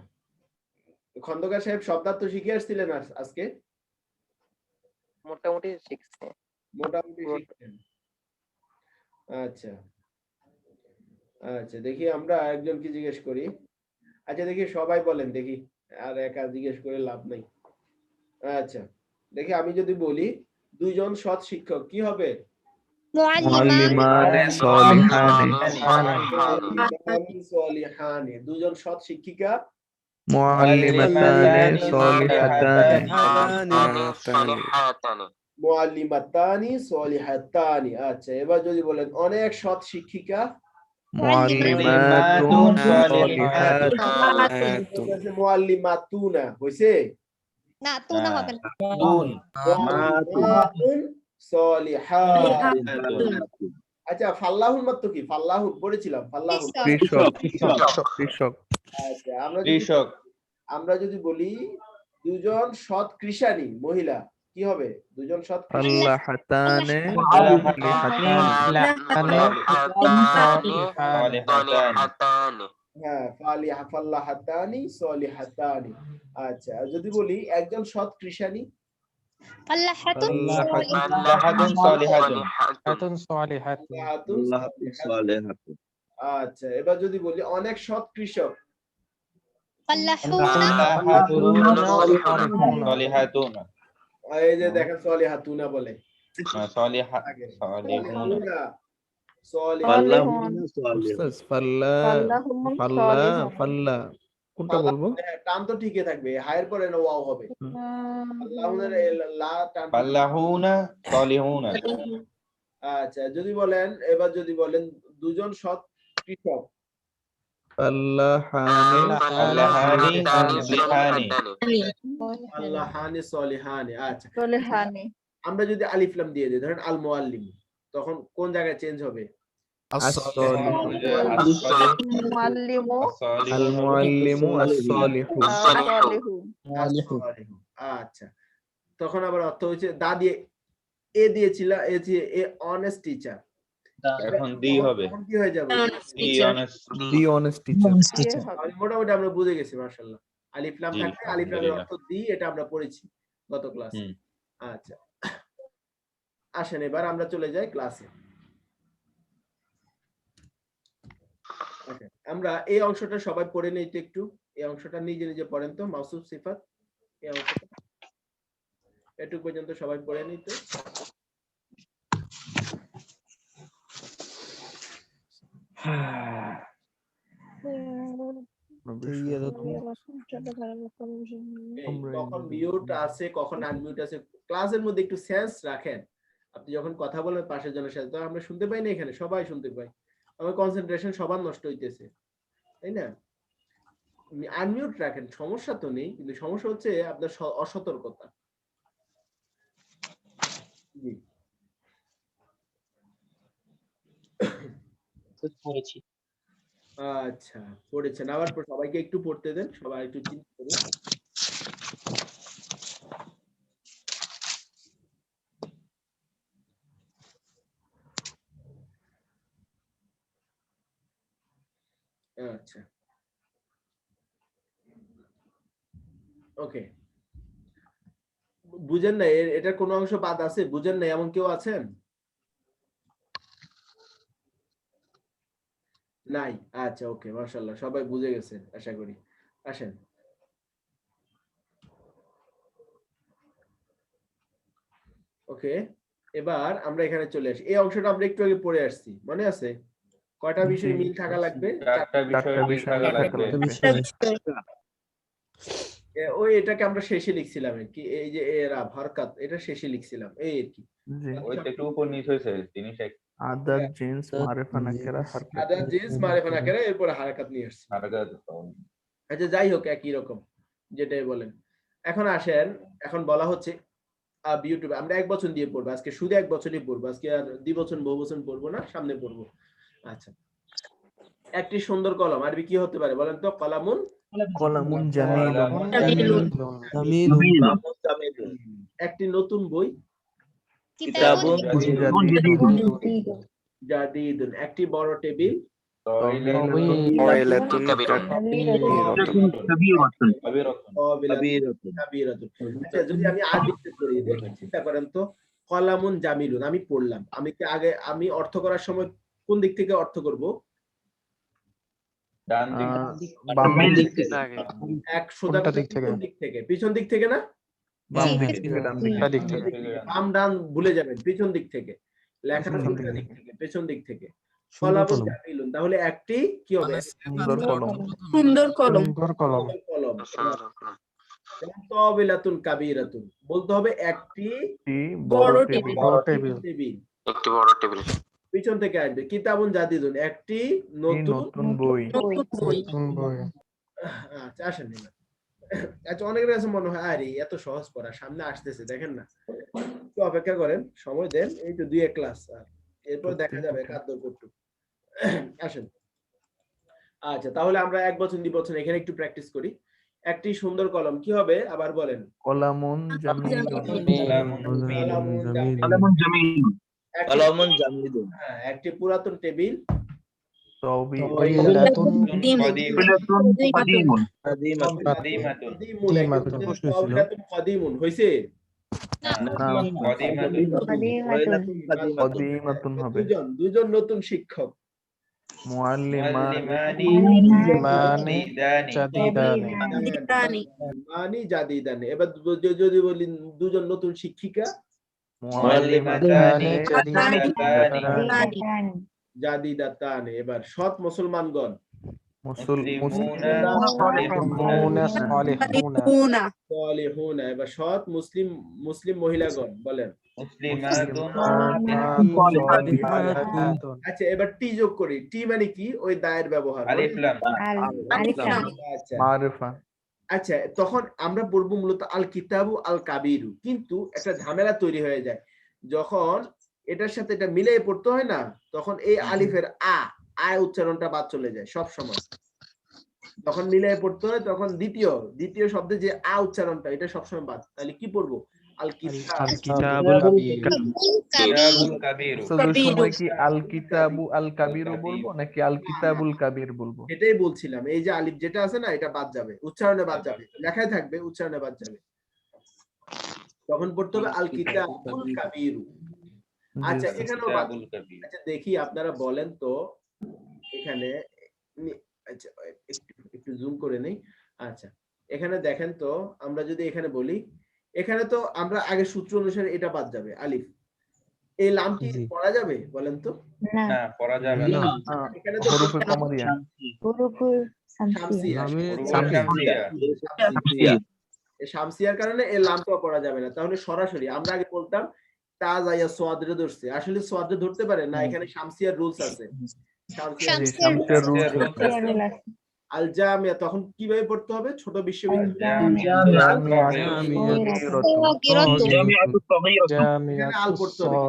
খন্দকার সাহেব শব্দার্থ শিখে আসছিলেন আজকে? মোটামুটি শিখছে। মোটামুটি শিখছেন। আচ্ছা আচ্ছা, দেখি আমরা একজনকে জিজ্ঞেস করি। আচ্ছা, দেখি সবাই বলেন, দেখি আর একা জিজ্ঞেস করে লাভ নাই। আচ্ছা, দেখি আমি যদি বলি দুইজন সৎ শিক্ষক কি হবে? দুজন সৎ শিক্ষিকা। মুআল্লিমাতানি সালিহাতানি। আচ্ছা, এবার যদি বলেন অনেক সৎ শিক্ষিকা। মুআল্লিমাতুনা হইছে না, তুনা হবে না। আচ্ছা, ফাল্লাহুন মাত্র কি? ফাল্লাহুন পড়েছিলাম, ফাল্লাহুন কৃষক। আচ্ছা, আমরা যদি বলি দুজন সৎ কৃষানি মহিলা কি হবে? দুজন সৎ ফাল্লাহাতানি সালিহাতানি। আচ্ছা, যদি বলি একজন সৎ কৃষানি। আচ্ছা, এবার যদি বলি অনেক সৎ কৃষক। এই যে দেখেন সালিহাতুনা বলে। কোনটা বলবো? টান তো ঠিকই থাকবে, হায়ের পরে না ওয়াও হবে। আচ্ছা, যদি বলেন এবার যদি বলেন দুজন সৎ কৃষক। আচ্ছা, আমরা যদি আলিফ লাম দিয়ে দিই, ধরেন আল মুআল্লিম, তখন কোন জায়গায় চেঞ্জ হবে? আচ্ছা, তখন আবার অর্থ হচ্ছে দা দিয়ে এ দিয়েছিল, এ অনেস্ট টিচার, এখন দি হবে, কি হয়ে যাবে? দি অনেস্ট টিচার। মোটামুটি আমরা বুঝে গেছি, মাশাআল্লাহ। আলিফ লাম থাকলে আলিফ লামের অর্থ দি, এটা আমরা পড়েছি গত ক্লাসে। আচ্ছা, আসেন এবার আমরা চলে যাই ক্লাসে। আমরা এই অংশটা সবাই পড়ে নেই তো একটু। এই অংশটা নিজে নিজে পড়েন তো, মাউসুফ সিফাত, এই অংশটা একটু পর্যন্ত সবাই পড়ে নেই তো। কখন মিউট আছে, কখন আনমিউট আছে, ক্লাসের মধ্যে একটু সেন্স রাখেন। আপনি যখন কথা বলেন পাশের জনের সাথে, তো আমরা শুনতে পাই না, এখানে সবাই শুনতে পাই, আমার কনসেন্ট্রেশন সবার নষ্ট হইতেছে, তাই না? আনমিউট রাখেন, সমস্যা তো নেই, কিন্তু সমস্যা হচ্ছে আপনার অসতর্কতা। জি, পড়েছি। আচ্ছা, পড়েছেন। আবার সবাইকে একটু পড়তে দেন, সবাই একটু চিন্তা করুন। আচ্ছা, ওকে। বুঝেন না এটার কোনো অংশ বাদ আছে? বুঝেন না এমন কেউ আছেন? নাই? আচ্ছা, ওকে, মাশাআল্লাহ, সবাই বুঝে গেছেন আশা করি। আসেন। ওকে, এবার আমরা এখানে চলে আসি। এই অংশটা আমরা একটু আগে পড়ে আসছি, মনে আছে? কয়টা বিষয় মিল থাকা লাগবে? চারটা বিষয় মিল থাকা লাগবে। ওই এটাকে আমরা শেষে লিখছিলাম আর কি, এই যে এরা হরকাত, এটা শেষে লিখছিলাম এই আর কি। ওই তো একটু উপর নিচ হয়েছে জিনিস এক। আদার জিন্স মারিফা নাকেরা হারকাত। আদার জিন্স মারিফা নাকেরা, এরপর হারকাত নিয়ে আসছি। হারকাত। আচ্ছা, যাই হোক, একই রকম যেটাই বলেন। এখন আসেন, এখন বলা হচ্ছে ইউটিউবে আমরা এক বছর দিয়ে পড়বো আজকে, শুধু এক বছরই পড়বো আজকে, আর দ্বিবচন বহুবচন পড়বো না, সামনে পড়বো। আচ্ছা, একটি সুন্দর কলম আরবি কি হতে পারে বলেন তো? কলামুন কলামুন জামিলুন। একটি নতুন বই কিতাবুন জাদিদুন। একটি বড় টেবিল আচ্ছা, যদি আমি আরবিতে পড়ি, দেখেন, চিন্তা করেন তো, কলামুন জামিলুন আমি পড়লাম, আমি অর্থ করার সময় কোন দিক থেকে অর্থ করব? পিছন দিক থেকে না, বাম ডান ভুলে যাবেন, পিছন দিক থেকে লেখার দিক থেকে, পেছন দিক থেকে। কলামুন জামিলুন, তাহলে একটি কি হবে? সুন্দর কলম। তাওবিলাতুন কাবীরাতুন, বলতে হবে একটি বড় টেবিল। একটি বড় টেবিল। পিছন থেকে আসবে কিতাবুন জাদিদুন, একটি নতুন বই। আচ্ছা, আসেন না। আচ্ছা, অনেকের কাছে মনে হয় আরে এত সহজ পড়া, সামনে আসতেছে, দেখেন না, একটু অপেক্ষা করেন, সময় দেন, এই তো 2 ক্লাস, এরপর দেখা যাবে কাদ্দর করতে। আসেন। আচ্ছা, তাহলে আমরা এক বছর 2 বছর এখানে একটু প্র্যাকটিস করি। একটি সুন্দর কলম কি হবে আবার বলেন? কলামুন জামিলুন। হ্যাঁ, একটি পুরাতন টেবিল হয়েছে। দুজন নতুন শিক্ষক জাদিদানি। এবার যদি বলি দুজন নতুন শিক্ষিকা জাদিদাতানি। এবার সৎ মুসলমানগণ এবার সৎ মুসলিম মহিলাগণ বলেন। আচ্ছা, এবার টি যোগ করি। টি মানে কি? ওই দায়ের ব্যবহার। আচ্ছা, তখন আমরা বলবো মূলত আল কিতাবু আল কাবিরু, কিন্তু একটা ঝামেলা তৈরি হয়ে যায় যখন এটার সাথে এটা মিলিয়ে পড়তে হয় না, তখন এই আলিফের আয় উচ্চারণটা বাদ চলে যায় সব সময়। যখন মিলিয়ে পড়তে হয় তখন দ্বিতীয় শব্দে যে উচ্চারণটা, এটা সবসময় বাদ। তাহলে কি পড়বো? আল কিতাবু আল কাবিরু বলবো নাকি আল কিতাবুল কাবির বলবো? এটাই বলছিলাম, এই যে আলিফ যেটা আছে না, এটা বাদ যাবে, উচ্চারণে বাদ যাবে, লেখায় থাকবে, উচ্চারণে বাদ যাবে। তখন পড়তে হবে আল কিতাবুল কাবিরু। আচ্ছা, এখানেও বাদ। আচ্ছা, দেখি আপনারা বলেন তো এখানে। আচ্ছা, একটু জুম করে নেই। আচ্ছা, এখানে দেখেন তো, আমরা যদি এখানে বলি, এখানে তো আমরা আগে সূত্র অনুসারে এটা বাদ যাবে, আলিফ। এই লামটি পড়া যাবে বলেন তো? না, পড়া যাবে না। এখানে তো শামসিয়ার কারণে এই লামটা পড়া যাবে না। তাহলে সরাসরি আমরা আগে বলতাম তা যাইয়া সোয়াদরে ধরছে, আসলে সোয়াদরে ধরতে পারে না, এখানে শামসিয়ার রুলস আছে। আল জামিয়া তখন কিভাবে পড়তে হবে? ছোট বিশ্ববিদ্যালয় আল পড়তে হবে।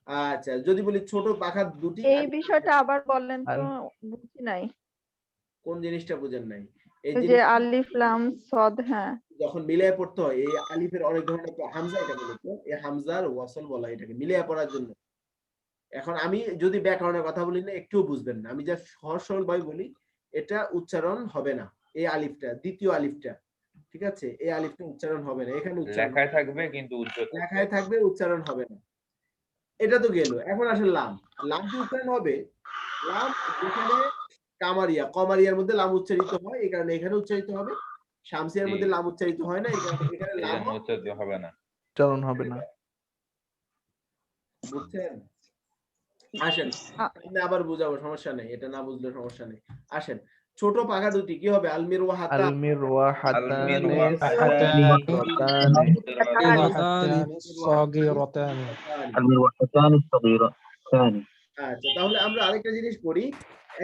আচ্ছা, যদি বলি ছোট পাখা দুটি, এই বিষয়টা আবার বললেন তো, বুঝি নাই। কোন জিনিসটা বুঝেন নাই? এই ওই যে জিনিস আলিফ লাম সদ, হ্যাঁ যখন মিলিয়ে পড়তে হয়, এই আলিফের অনেক ধরনের হামজা, এটা মূলত এই হামজার ওয়াসল বলা, এটাকে মিলিয়ে পড়ার জন্য। এখন আমি যদি ব্যাকরণের কথা বলি না, একটুও বুঝবেন না, আমি যা সহজ সরল ভাবে বলি, এটা উচ্চারণ হবে না। এই আলিফটা, দ্বিতীয় আলিফটা, ঠিক আছে, এই আলিফটা উচ্চারণ হবে না, এখানে উচ্চারণ লেখায় থাকবে কিন্তু লেখায় থাকবে, উচ্চারণ হবে না। এটা তো গেল। এখন আসলে লাম, লাম কি উচ্চারণ হবে? লাম যেখানে কামারিয়া, কমারিয়ার মধ্যে লাম উচ্চারিত হয়, এই কারণে এখানে উচ্চারিত হবে। শামসিয়ার মধ্যে লাম উচ্চারিত হয় না, এই কারণে এখানে লাম উচ্চারিত হবে না, উচ্চারণ হবে না। বুঝছেন? আসেন আপনি আবার বুঝাবো, সমস্যা নেই, এটা না বুঝলে সমস্যা নেই। আসেন, ছোট পাখা দুটি কি হবে? আলমির ওয়া হাতা, আলমির ওয়া হাতানে সাগীরাতানি। আচ্ছা, তাহলে আমরা আরেকটা জিনিস করি,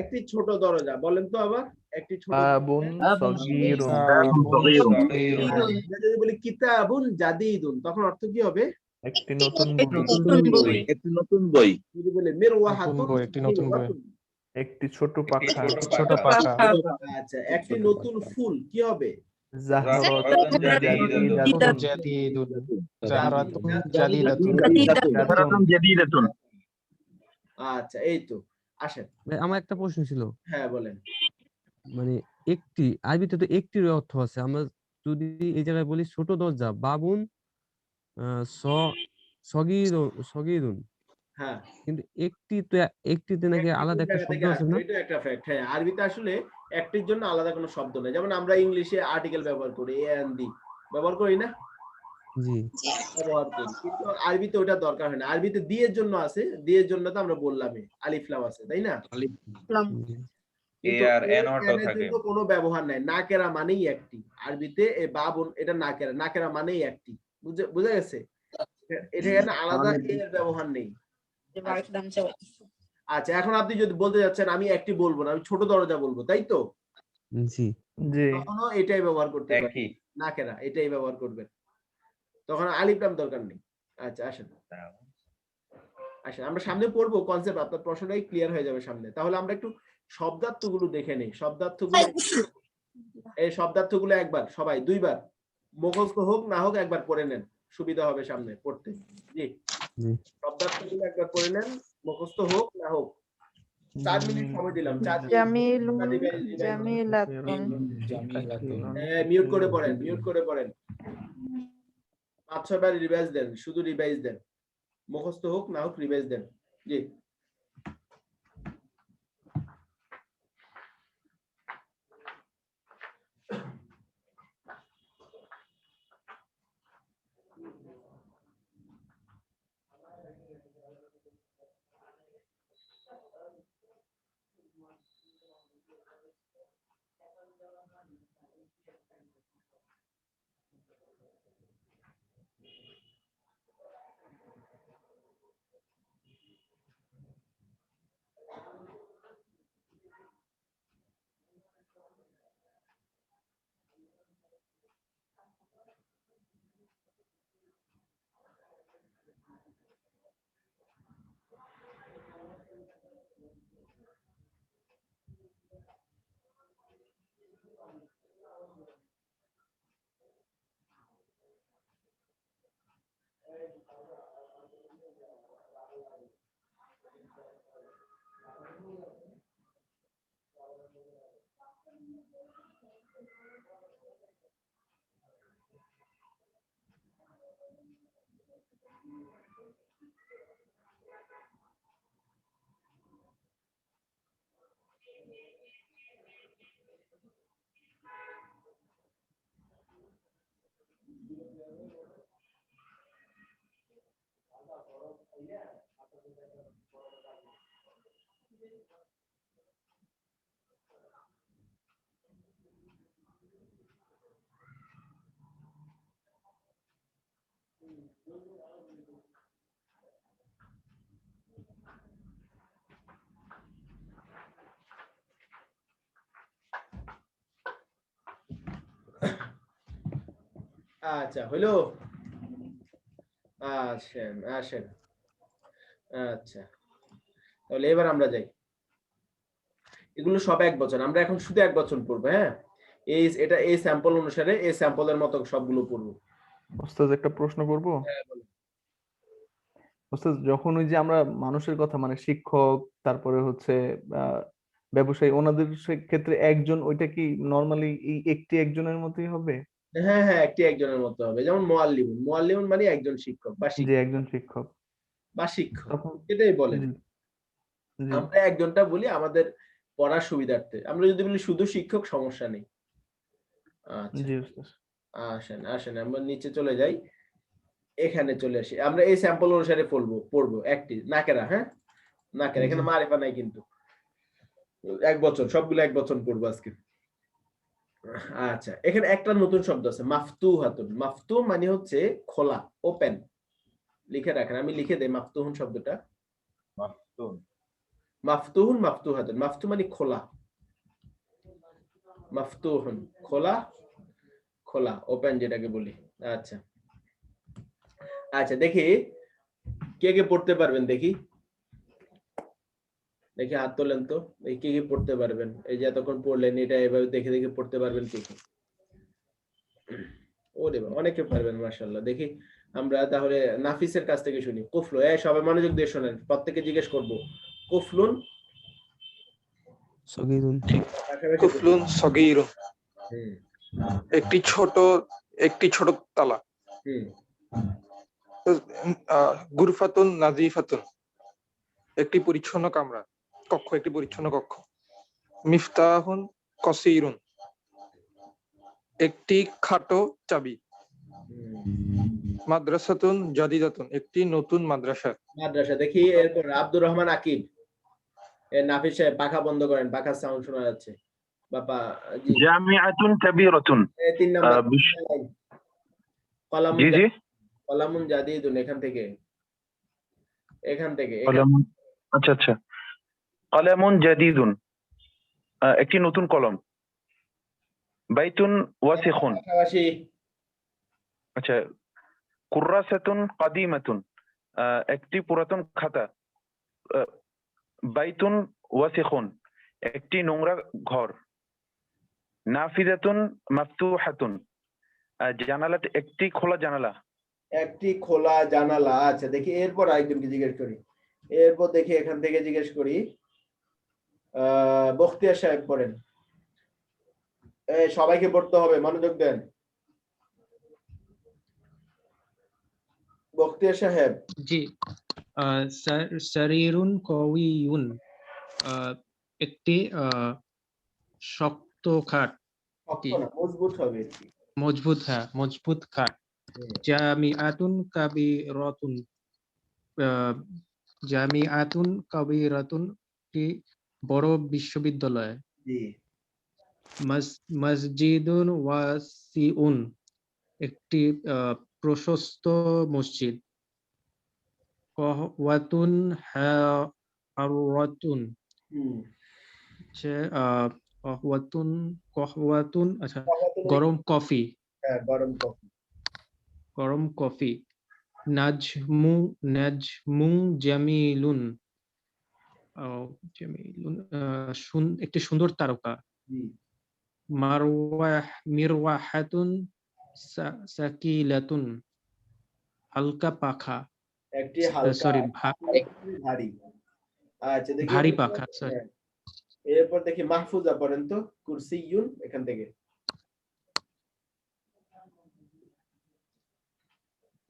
একটি ছোট দরজা বলেন তো আবার, একটি ছোট বাবুন সগীরুন। যদি বলি কিতাবুন জাদিদুন, তখন অর্থ কি হবে? একটি নতুন বই। একটি নতুন বই। যদি বলি মিরওয়াহাতুন, একটি নতুন বই। একটি ছোট পাখা। ছোট পাখা। আচ্ছা, একটি নতুন ফুল কি হবে? জাহরাতুন জাদিদাতুন। আচ্ছা, এই তো। আসেন, আমার একটা প্রশ্ন ছিল, হ্যাঁ বলেন। মানে একটি, আরবিতে তো একটির অর্থ আছে, আমরা যদি এই জায়গায় বলি ছোট দরজা বাবুন সগীরুন, হ্যাঁ, কিন্তু একটিতে নাকি আলাদা একটা শব্দ আছে না? এটা একটা ফ্যাক্ট। হ্যাঁ, আরবিতে আসলে একটির জন্য আলাদা কোনো শব্দ নেই। যেমন আমরা ইংলিশে আর্টিকেল ব্যবহার করি, এ এন্ড দি ব্যবহার করি না? জি, ব্যবহার করি, কিন্তু আরবিতে ওটা দরকার হয় না। আরবিতে দিয়ের জন্য আছে, দিয়ের জন্য তো আমরা বললামই, আলিফ লাম আছে, তাই না? এ আর এন অটো থাকে, কোনো ব্যবহার নাই। নাকেরা মানেই একটি, আরবিতে এ বাবুন, এটা নাকেরা, নাকেরা মানেই একটি। বুঝা গেছে? এটা এখানে আলাদা এর ব্যবহার নেই। আচ্ছা, এখন আপনি যদি বলতে যাচ্ছেন আমি একটি বলবো না, আমি ছোট দরজা বলবো, তাই তো? জি, তখনও এটাই ব্যবহার করতে পারি, নাকেরা এটাই ব্যবহার করবেন, তখন আলিফ লাম দরকার নেই। আচ্ছা, আসেন আমরা সামনে পড়বো কনসেপ্ট, আপনার প্রশ্নটাই ক্লিয়ার হয়ে যাবে সামনে। তাহলে আমরা একটু শব্দার্থগুলো দেখে নেই। এই শব্দার্থগুলো একবার সবাই দুইবার মুখস্থ হোক না হোক একবার পড়ে নেন, সুবিধা হবে সামনে পড়তে। জি, শব্দার্থগুলো একবার পড়ে নেন, মুখস্থ হোক না হোক। 4 মিনিট সময় দিলাম। মিউট করে পড়েন, মিউট করে পড়েন। 5-6 বার রিভাইজ দেন, শুধু রিভাইজ দেন, মুখস্থ হোক না হোক রিভাইজ দেন। জি, আচ্ছা হলো। আসেন আসেন, আচ্ছা, তাহলে এবার আমরা যাই। এগুলো সব 1 বচন, আমরা এখন শুধু 1 বচন পড়বো। হ্যাঁ, এটা এই স্যাম্পল অনুসারে এই স্যাম্পলের মতো সবগুলো পড়বো। ওস্তাদ একটা প্রশ্ন করব? হ্যাঁ বলো। ওস্তাদ যখন ওই যে আমরা মানুষের কথা মানে শিক্ষক, তারপরে হচ্ছে ব্যবসায়ী, ওনাদের ক্ষেত্রে একজন, ওইটা কি নরমালি এই একজনের মতোই হবে? হ্যাঁ হ্যাঁ, একজনের মতো হবে। যেমন মুআল্লিমুন মানে একজন শিক্ষক বা যে একজন শিক্ষক বা শিক্ষক, তখন এটাই বলেন। জি আমরা একজনটা বলি আমাদের পড়ার সুবিধার্থে। আমরা যদি বলি শুধু শিক্ষক, সমস্যা নেই। আচ্ছা, জি ওস্তাদ। আসেন আমরা নিচে চলে যাই। এখানে চলে আসি, আমরা এই স্যাম্পল অনুসারে পড়বো একটি নাকেরা। হ্যাঁ, নাকেরা, এখানে মারিফা নাই কিন্তু। 1 বচন, সবগুলো 1 বচন পড়বো আজকে। আচ্ছা, এখানে একটা নতুন শব্দ আছে, মাফতুহাতুন। মাফতু মানে হচ্ছে খোলা, ওপেন। লিখে রাখেন, আমি লিখে দেই মাফতুহুন শব্দটা। মাফতুহুন, মাফতুহাতুন। মাফতু মানে খোলা, মাফতুহুন খোলা, খোলা ওপেন যেটাকে বলি। আচ্ছা আচ্ছা, দেখি কে কে পড়তে পারবেন, দেখি দেখি হাত তোলেন তো, কে কে পড়তে পারবেন। এই যে এতক্ষণ পড়লেন, এটা এভাবে দেখে দেখে পড়তে পারবেন কে কে? ওরে বাবা, অনেকে পারবেন মাশাআল্লাহ। দেখি আমরা তাহলে নাফিসের কাছ থেকে শুনি। কুফলু, সবাই মনোযোগ দিয়ে শোনেন, প্রত্যেককে জিজ্ঞেস করব। কুফলুন সগীরুন। কুফলুন সগীরুন, একটি ছোট তালা। গুরফাতুন নাজিফাতুন, একটি পরিচ্ছন্ন কামরা, কক্ষ, একটি পরিচ্ছন্ন কক্ষ। মিফতাহুন কসীরুন, একটি খাটো চাবি। মাদ্রাসাতুন জাদিদাতুন, একটি নতুন মাদ্রাসা। দেখি এরপর আব্দুর রহমান আকিব। নাফিস সাহেব পাখা বন্ধ করেন, পাখার সাউন্ড শোনা যাচ্ছে। বাবা জি। জামিআতুন কাবীরাতুন, 3 নাম্বার। জি জি, কলামুন জাদিদুন, এখান থেকে কলামুন, আচ্ছা আচ্ছা, কলামুন জাদিদুন, একটি নতুন কলম। বাইতুন ওয়াসিখুন, আচ্ছা, কুররাসাতুন কাদিমাতুন, একটি পুরাতন খাতা। বাইতুন ওয়াসিখুন, একটি নোংরা ঘর। নাফিজাতুন মাফতুহাতুন, জানালা, একটি খোলা জানালা। আচ্ছা, দেখি এরপর আরেকজনকে জিজ্ঞেস করি। এরপর দেখি এখান থেকে জিজ্ঞেস করি, বখতিয়ার সাহেব পড়েন। সবাইকে পড়তে হবে, মনোযোগ দেন। বখতিয়ার সাহেব। জি। সারিরুন কওয়িয়ুন, একটি শক্ত খাট, মজবুত হবে, মজবুত খাট। জামিআতুন কাবীরাতুন, জামিআতুন কাবীরাতুন, একটি বড় বিশ্ববিদ্যালয়। মসজিদুন ওয়াসিউন, একটি প্রশস্ত মসজিদ। কহওয়াতুন হারাতুন, কহওয়াতুন, আচ্ছা, গরম কফি। গরম কফি। নাজমুন জামিলুন, একটি সুন্দর তারকা। মিরওয়াহাতুন সাকিলাতুন, হালকা পাখা। ভারী পাখা। এরপর দেখি মাহফুজা পড়েন তো, কুরসিয়ুন, এখান থেকে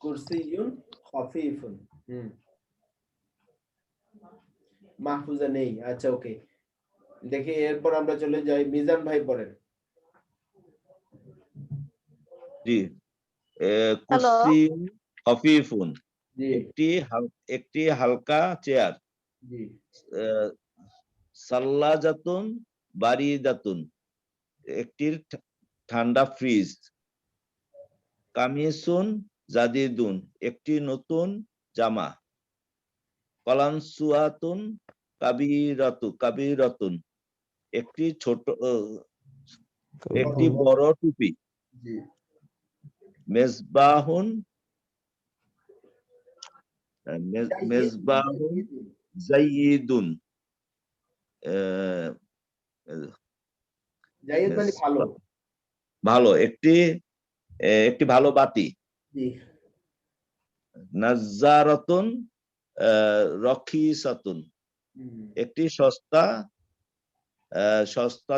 কুরসিয়ুন খাফিফুন। মাহফুজা নেই, আচ্ছা ওকে। দেখি এরপর আমরা চলে যাই, মিজান ভাই পড়েন। জি, কুরসিয়ুন খাফিফুন, একটি হালকা চেয়ার। সাল্লাজাতুন বারিদাতুন, একটি ঠান্ডা ফ্রিজ। কামিসুন জাদিদুন, একটি নতুন জামা। কলানসুয়াতুন কাবীরাতুন, একটি বড় টুপি। মেজবাহুন মেজবাহুন জাইয়িদুন। জাইদ মানে ভালো। ভালো, একটি ভালো বাতি। জি। নাজ্জারাতুন রখিসাতুন, একটি সস্তা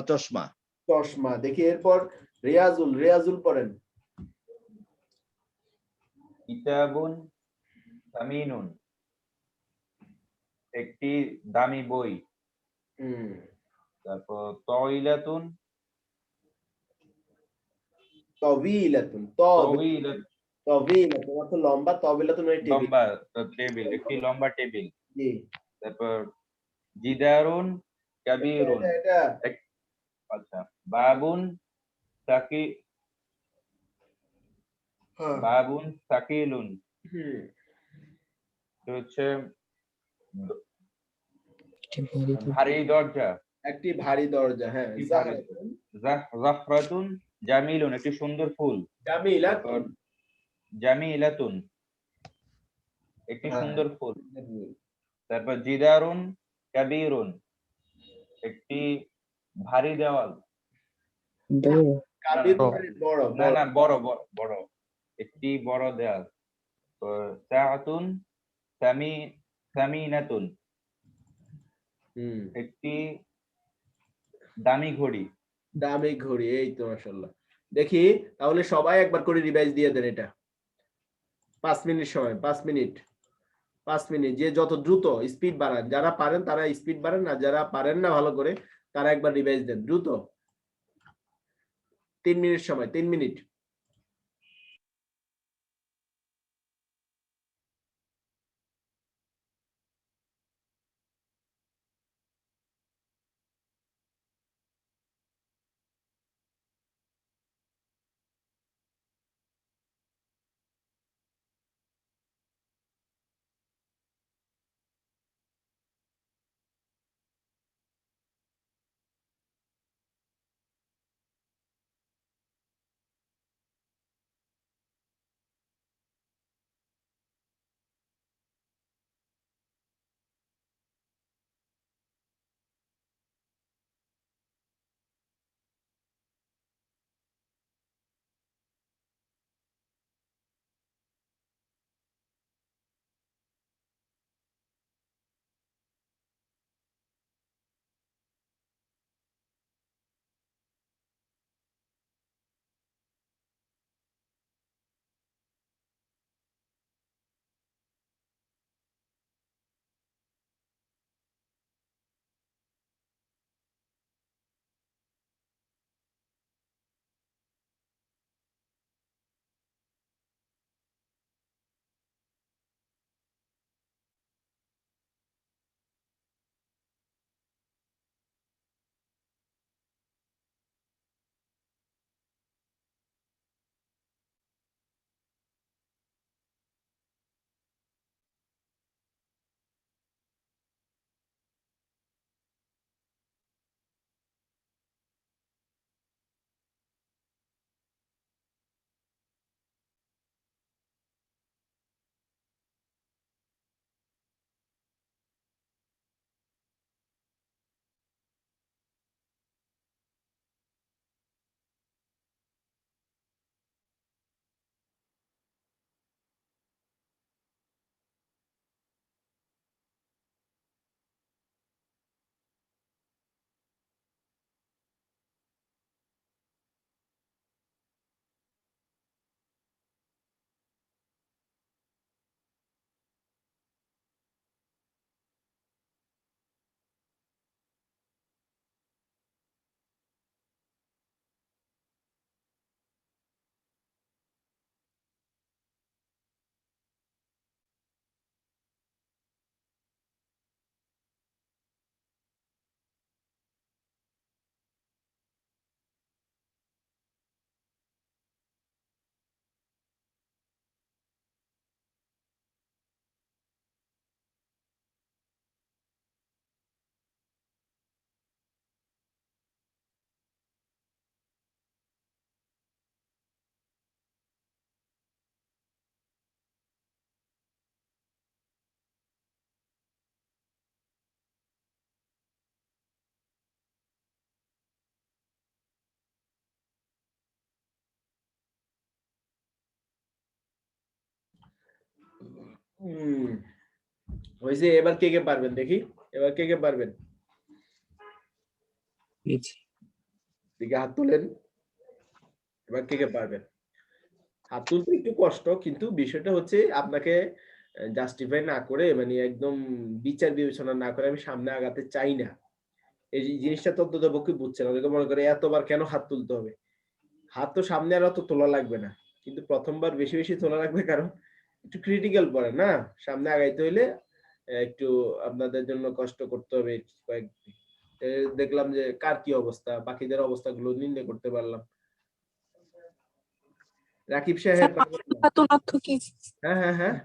চশমা। চশমা। দেখি এরপর রেয়াজুল পড়েন। কিতাবুন সামিনুন, একটি দামি বই। তারপর তওইলাতুন অর্থ লম্বা, তবিলাতুন মানে টেবিল। লম্বা টেবিল, একটি লম্বা টেবিল। জি। তারপর জিদারুন কাবীরুন, আচ্ছা। বাবুন সাকিলুন, হচ্ছে ভারী দরজা, একটি ভারী দরজা। হ্যাঁ। জাফরাতুন জামিলুন, একটি সুন্দর ফুল। জামিলাতুন, একটি সুন্দর ফুল। তারপর জিদারুন কাবীরুন, একটি ভারী দেওয়াল। না বড় বড়, একটি বড় দেওয়াল। সাআতুন সামিনাতুন, একটি দামি ঘড়ি। এই তো মাশাআল্লাহ। দেখি তাহলে সবাই একবার করে রিভাইজ দিয়ে দেন এটা। 5 মিনিট সময়, 5 মিনিট। যে যত দ্রুত স্পিড বাড়ান, যারা পারেন তারা স্পিড বাড়ান, আর যারা পারেন না ভালো করে তারা একবার রিভাইজ দেন দ্রুত। 3 মিনিট সময়, 3 মিনিট। হয়েছে। এবার কে কে পারবেন দেখি, এবার কে কে পারবেন? দিকে হাত তোলেন, এবার কে কে পারবেন? হাত তুলতে একটু কষ্ট, কিন্তু বিষয়টা হচ্ছে আপনাকে জাস্টিফাই না করে, মানে একদম বিচার বিবেচনা না করে আমি সামনে আগাতে চাই না। এই জিনিসটা তো অন্তত পক্ষে বুঝছেন। অনেকে মনে করে এতবার কেন হাত তুলতে হবে। হাত তো সামনে আর অত তোলা লাগবে না, কিন্তু প্রথমবার বেশি বেশি তোলা লাগবে, কারণ একটু ক্রিটিক্যাল পড়ে না, সামনে আগাইতে হইলে একটু আপনাদের জন্য কষ্ট করতে হবে কয়েকদিন। দেখলাম যে কার কি অবস্থা, বাকিদের অবস্থাগুলো নির্ণয় করতে পারলাম। রাকিব সাহেব, হ্যাঁ হ্যাঁ হ্যাঁ,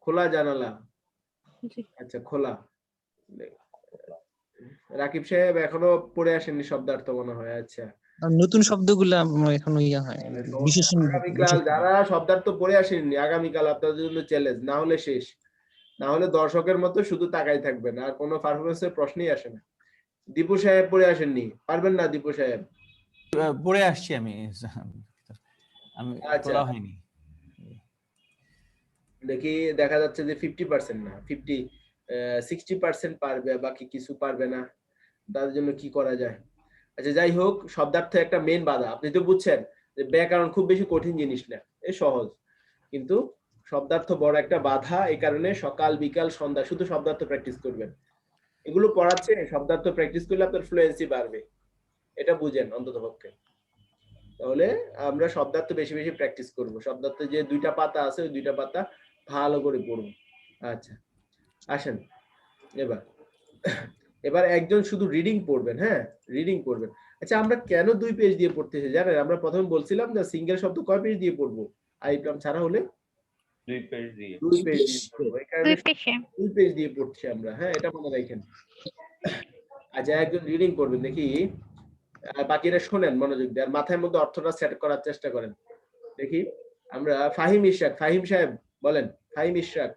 খোলা জানালা, আচ্ছা খোলা। রাকিব সাহেব এখনো পড়ে আসেননি শব্দার্থ মনে হয়। আচ্ছা, নতুন শব্দগুলো এখনো ইয়া হয়, বিশেষণ। আগামীকাল যারা শব্দার্থ পড়ে আসেননি, আগামীকাল আপনাদের জন্য চ্যালেঞ্জ, না হলে শেষ, না হলে দর্শকের মতো শুধু তাকাই থাকবেন, আর কোনো পারফরমেন্সের প্রশ্নই আসে না। দীপু সাহেব পড়ে আসেননি, পারবেন না? দীপু সাহেব পড়ে আসছি আমি আচ্ছা হয়নি। দেখি, দেখা যাচ্ছে যে 50% না, 60% পারবে, বাকি কিছু পারবে না। তাদের জন্য কি করা যায়? আচ্ছা, যাই হোক, শব্দার্থ একটা মেইন বাধা। আপনি তো বুঝছেন যে ব্যাকরণ খুব বেশি কঠিন জিনিস না, এই সহজ, কিন্তু শব্দার্থ বড় একটা বাধা। এই কারণে সকাল বিকাল সন্ধ্যা শুধু শব্দার্থ প্র্যাকটিস করবেন। এগুলো পড়াচ্ছে, শব্দার্থ প্র্যাকটিস করলে আপনার ফ্লুয়েন্সি বাড়বে, এটা বুঝেন অন্তত পক্ষে। তাহলে আমরা শব্দার্থ বেশি বেশি প্র্যাকটিস করব। শব্দার্থ যে 2টা পাতা আছে, ওই 2টা পাতা ভালো করে পড়ব। আচ্ছা আসেন, এবার একজন শুধু রিডিং পড়বেন। হ্যাঁ, রিডিং পড়বেন। আচ্ছা, আমরা কেন 2 পেজ দিয়ে পড়তেছি জানেন? আমরা প্রথমে বলছিলাম যে সিঙ্গেল শব্দ কয় পেজ দিয়ে পড়বো, আইপ্লাম ছাড়া হলে 2 পেজ দিয়ে। 2 পেজ দিয়ে, এই কারণে 2 পেজ দিয়ে পড়ছি আমরা। হ্যাঁ, এটা মনে রাখেন। আচ্ছা, একজন রিডিং পড়বেন দেখি, আর বাকিরা শুনেন মনোযোগ দিয়ে, আর মাথার মধ্যে অর্থটা সেট করার চেষ্টা করেন। দেখি আমরা ফাহিম ইশরাক, ফাহিম সাহেব বলেন। ফাহিম ইশরাক,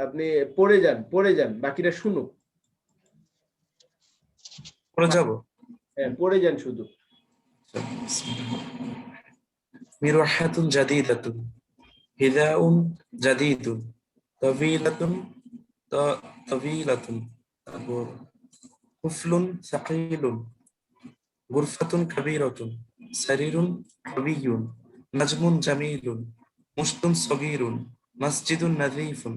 আপনি পড়ে যান, বাকিরা শুনুক। পড়ে যাব? হ্যাঁ, পড়ে যান শুধু। মিরওয়াহাতুন জাদীদাতুন, হিদাউন জাদীদুন, তাওয়ীলাতুন, তারপর কুফলুন সাকিলুন, গুরফাতুন কাবীরাতুন, সারিরুন কাবিয়ুন, নাজমুন জামিলুন, মুশতুন সগীরুন, মসজিদুন নাযীফুন,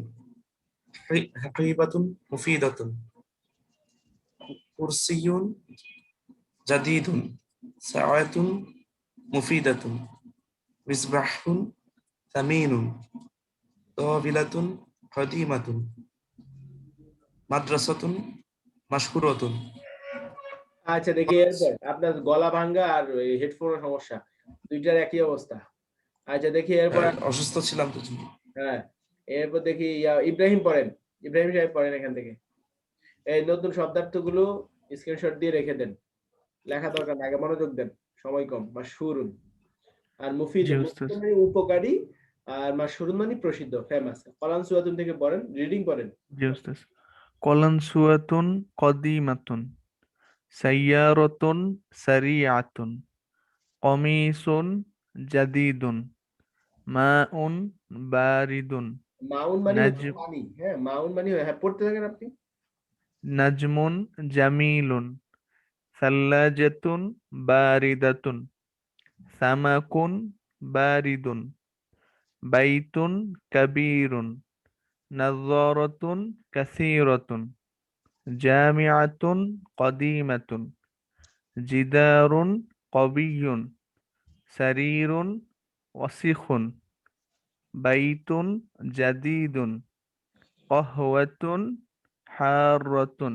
হাকিবাতুন মুফীদাতুন, কুরসিয়ুন জাদীদুন, সাআতুন মুফীদাতুন, মিসবাহুন সামিনুন, তাওবিলাতুন কাদীমাতুন, মাদ্রাসাতুন মাশহুরাতুন। আচ্ছা, দেখি এরপর আপনার গলা ভাঙ্গা আর হেডফোনের সমস্যা, দুইটার একই অবস্থা। আচ্ছা, দেখি এরপর, অসুস্থ ছিলাম তো। হ্যাঁ, এরপর দেখি ইব্রাহিম পড়েন। ইব্রাহিম সাহেব পড়েন এখান থেকে। এই নতুন শব্দার্থগুলো স্ক্রিনশট দিয়ে রেখে দেন, লেখা দরকার না, আগে মনোযোগ দেন, সময় কম। মাশহুরুন আর মুফিদ মানে উপকারী, আর মাশহুরুন মানে প্রসিদ্ধ, ফেমাস। কলান সুয়াতুন থেকে পড়েন, রিডিং পড়েন। জি উস্তাদ। কলান সুয়াতুন কদিমাতুন, সাইয়ারাতুন সারিআতুন, কমিসুন জাদীদুন, মাউন বারিদুন, মাউন মানে পানি। হ্যাঁ, মাউন মানে, হ্যাঁ পড়তে থাকেন আপনি। নাজমুন জামিলুন, সাল্লাজাতুন বারিদাতুন, সামাকুন বারিদুন, বাইতুন কাবীরুন, নাযারাতুন কাসীরাতুন, জামিআতুন কদিমাতুন, জিদারুন কবিয়্যুন, সারীরুন ওয়াসিখুন, বাইতুন জাদীদুন, কহওয়াতুন হারাতুন,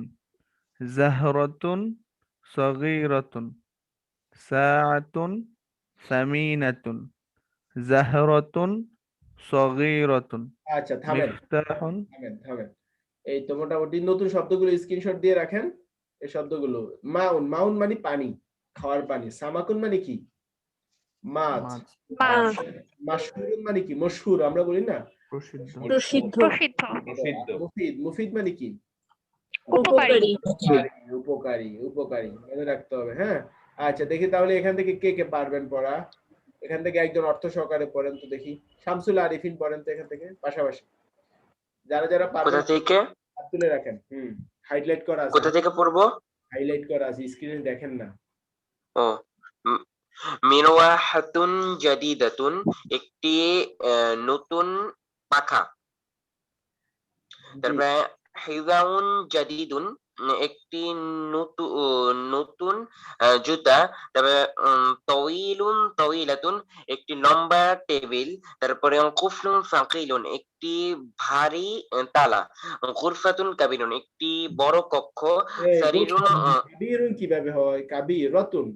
জাহরাতুন সগীরাতুন, সাআতুন সামিনাতুন, জাহরাতুন সগীরাতুন। আচ্ছা, থামেন। এই তো মোটামুটি নতুন শব্দগুলো স্ক্রিনশট দিয়ে রাখেন। এই শব্দগুলো, মাউন, মাউন মানে পানি, খাওয়ার পানি। সামাকুন মানে কি? মাছ। মাশহুরুন মানে কি? মশহুর আমরা বলি না, প্রসিদ্ধ। মুফিদ, মুফিদ মানে কি? উপকারী। উপকারী, উপকারী মনে রাখতে হবে। হ্যাঁ, আচ্ছা দেখি তাহলে এখান থেকে কে কে পারবেন পড়া। এখান থেকে একজন অর্থ সহকারে পড়েন তো দেখি। শামসুল আরিফিন পড়েন তো এখান থেকে পাশাপাশি। যারা যারা পারবেন কোথা থেকে হাত তুলে রাখেন। হাইলাইট করা আছে। কোথা থেকে পড়বো? হাইলাইট করা আছে, স্ক্রিনে দেখেন না। ও মিরওয়াহাতুন জাদিদাতুন একটি নতুন পাখা। তারপরে হিজাউন জাদিদুন একটি নতুন জুতা। তারপরে তওয়িলুন তওয়িলাতুন একটি লম্বা টেবিল। তারপরে কুফলুন সাকিলুন একটি ভারী তালা। গুরফাতুন কাবিরুন একটি বড় কক্ষ। সারিরুন কাবিরুন কিভাবে হয়? কাবিরাতুন।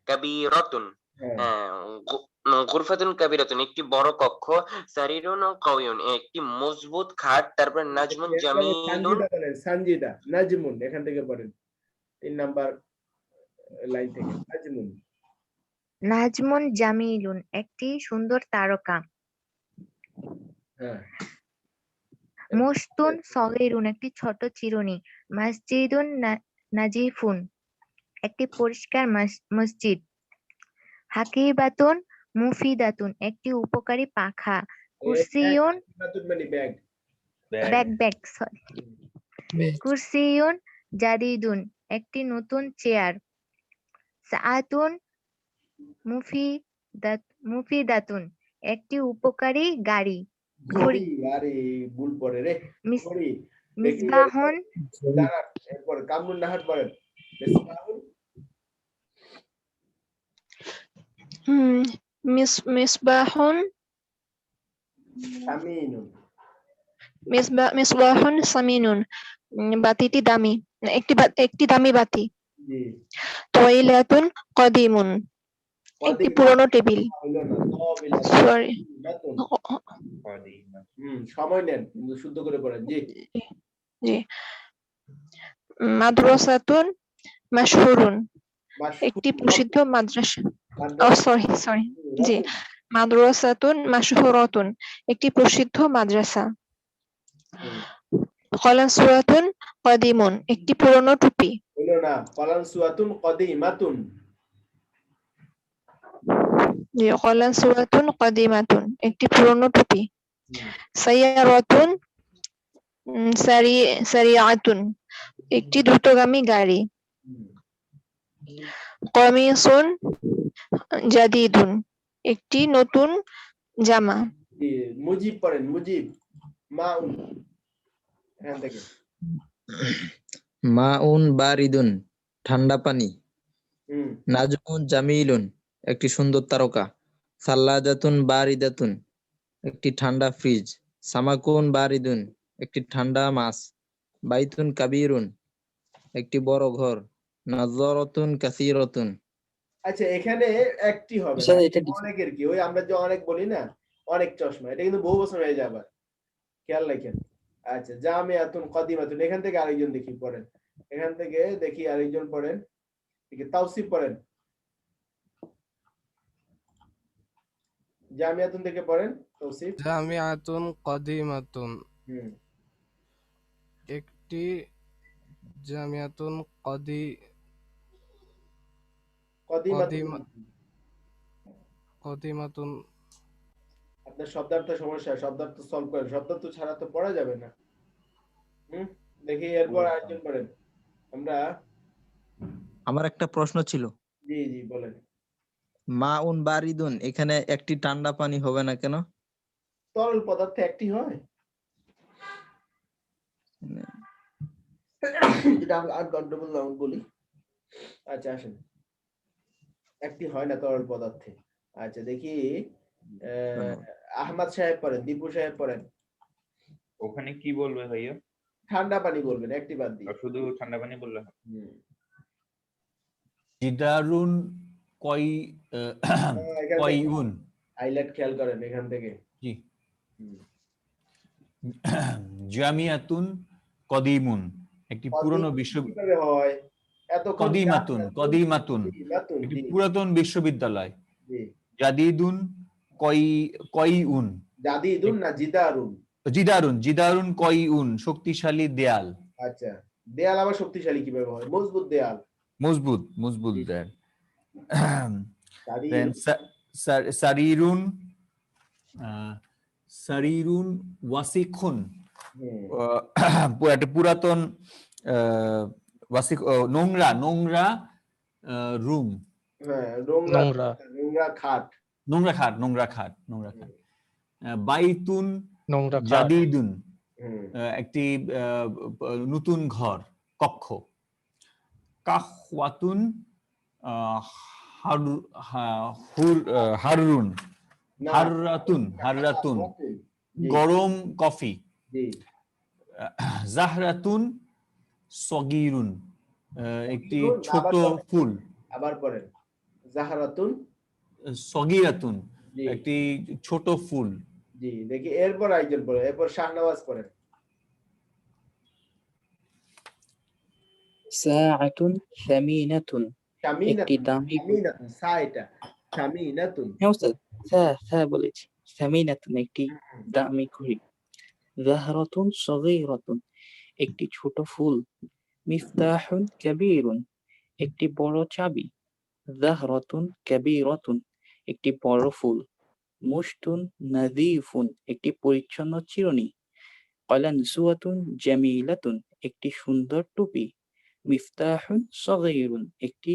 কাবিরাতুন গুরফাতুন কাবিরাতুন একটি বড় কক্ষ। সারিরুন কাওয়ুন একটি মজবুত খাট। তারপর নাজমুন জামিলুন সানজিদা নাজমুন এখান থেকে পড়েন 3 নাম্বার লাইন থেকে। নাজমুন নাজমুন জামিলুন একটি সুন্দর তারকা। মুস্তুন সগীরুন একটি ছোট চিরুনি। মসজিদুন নাজিফুন একটি পরিষ্কার মসজিদ। হাকিবাতুন মুফিদাতুন একটি উপকারী পাখা। কুরসিয়ুন ব্যাগ কুরসিয়ুন জাদিদুন একটি নতুন চেয়ার। সাআতুন মুফিদাতুন একটি উপকারী গাড়ি। ঘড়ি। আরে ভুল পড়ে রে। ঘড়ি। মিসবাহুন এরপর কামরুন নাহার পড়েন। মিসবাহুন মিসবাহুন সামিনুন মিসবাহুন সামিনুন বাতিটি দামি, একটি দামি বাতি। তওয়িলাতুন কদিমুন একটি পুরনো টেবিল। সরি সময় নেন কিন্তু শুদ্ধ করে পড়েন। জি জি। মাদ্রাসাতুন মাশহুরুন একটি প্রসিদ্ধ মাদ্রাসা। সরি জি। মাদ্রাসাতুন মাশহুরাতুন একটি প্রসিদ্ধ মাদ্রাসা। কলানসুয়াতুন কদিমুন একটি পুরনো টুপি। হলো না, কলানসুয়াতুন কদিমাতুন। জি, কলানসুয়াতুন কদিমাতুন একটি পুরনো টুপি। সাইয়ারাতুন সারিআতুন একটি দ্রুতগামী গাড়ি। কমিসুন জাদিদুন একটি নতুন জামা। মুজিব পড়েন। মুজিব মাউন এখান থেকে। মাউন বারিদুন ঠান্ডা পানি। নাজমুন জামিলুন একটি সুন্দর তারকা। সাল্লাজাতুন বারিদাতুন একটি ঠান্ডা ফ্রিজ। সামাকুন বারিদুন একটি ঠান্ডা মাছ। বাইতুন কাবিরুন একটি বড় ঘর। নাজরাতুন কাসীরাতুন। আচ্ছা এখানে একটি হবে না, অনেকের কি ওই আমরা যে অনেক বলি না, অনেক চশমা, এটা কিন্তু বহু বছর হয়ে যাবে, খেয়াল রাখেন। আচ্ছা জামিয়াতুন কদিমাতুন এখান থেকে আরেকজন দেখি পড়েন। এখান থেকে দেখি আরেকজন পড়েন। তাওসিফ পড়েন। জামিয়াতুন থেকে পড়েন তাওসিফ। জামিয়াতুন কদিমাতুন একটি জামিয়াতুন কদিমাতুন। আপনার শব্দার্থ সমস্যা, শব্দার্থ সলভ করেন, শব্দার্থ ছাড়া তো পড়া যাবে না। দেখি এরপর আরেকজন পড়েন। আমার একটা প্রশ্ন ছিল। জি জি বলেন। মাউন বারিদুন এখানে একটি ঠান্ডা পানি হবে না কেন? তরল পদার্থ একটি হয়, যেটা আমরা আনকন্ট্রোলেবল নাউন বলি। আচ্ছা আসেন, একটি হয় না তরল পদার্থে। আচ্ছা দেখি আহমদ সাহেব পড়েন, দীপু সাহেব পড়েন। ওখানে কি বলবে ভাইয়া? ঠান্ডা পানি বলবেন, একটি বাদ দিয়ে। শুধু ঠান্ডা পানি বললে হবে। জিদারুন কয়উন হাইলাইট খেয়াল করেন এখান থেকে। জি। জামিয়াতুন কদিমুন একটি পুরনো বিশ্ববিদ্যালয় হয়। এত কদিমাতুন একটি পুরাতন বিশ্ববিদ্যালয়। জাদিদুন কয়উন জাদিদুন না জিদারুন? জিদারুন কয়উন শক্তিশালী দেয়াল। আচ্ছা দেয়াল আবার শক্তিশালী কিভাবে হয়? মজবুত দেয়াল। মজবুত দেয়াল। সারিরুন সারিরুন ওয়াসিকুন একটা পুরাতন ওয়াসিক নোংরা নোংরা রুম, হ্যাঁ নোংরা। নোংরা খাট। নোংরা খাট বাইতুন নোংরা খাট। জাদিদুন একটি নতুন ঘর, কক্ষ। কাহওয়াতুন হারুন হাররাতুন গরম কফি। জাহরাতুন সগীরুন একটি ছোট ফুল। আবার পড়েন, জাহরাতুন সগীরাতুন একটি ছোট ফুল। জি, দেখি এরপর আইজন পড়ে, এরপর শাহনওয়াজ পড়েন। সাআতুন সামিনাতুন একটি দামি বলেছি, সামিনাতুন একটি দামি ঘড়ি। জাহরাতুন সগীরাতুন একটি ছোট ফুল। মিফতাহুন কাবীরুন একটি বড় চাবি। জাহরাতুন কাবীরাতুন একটি বড় ফুল। মুশতুন নাযীফুন একটি পরিচ্ছন্ন চিরুনি। কালানসুয়াতুন জামিলাতুন একটি সুন্দর টুপি। মিফতাহুন সগীরুন একটি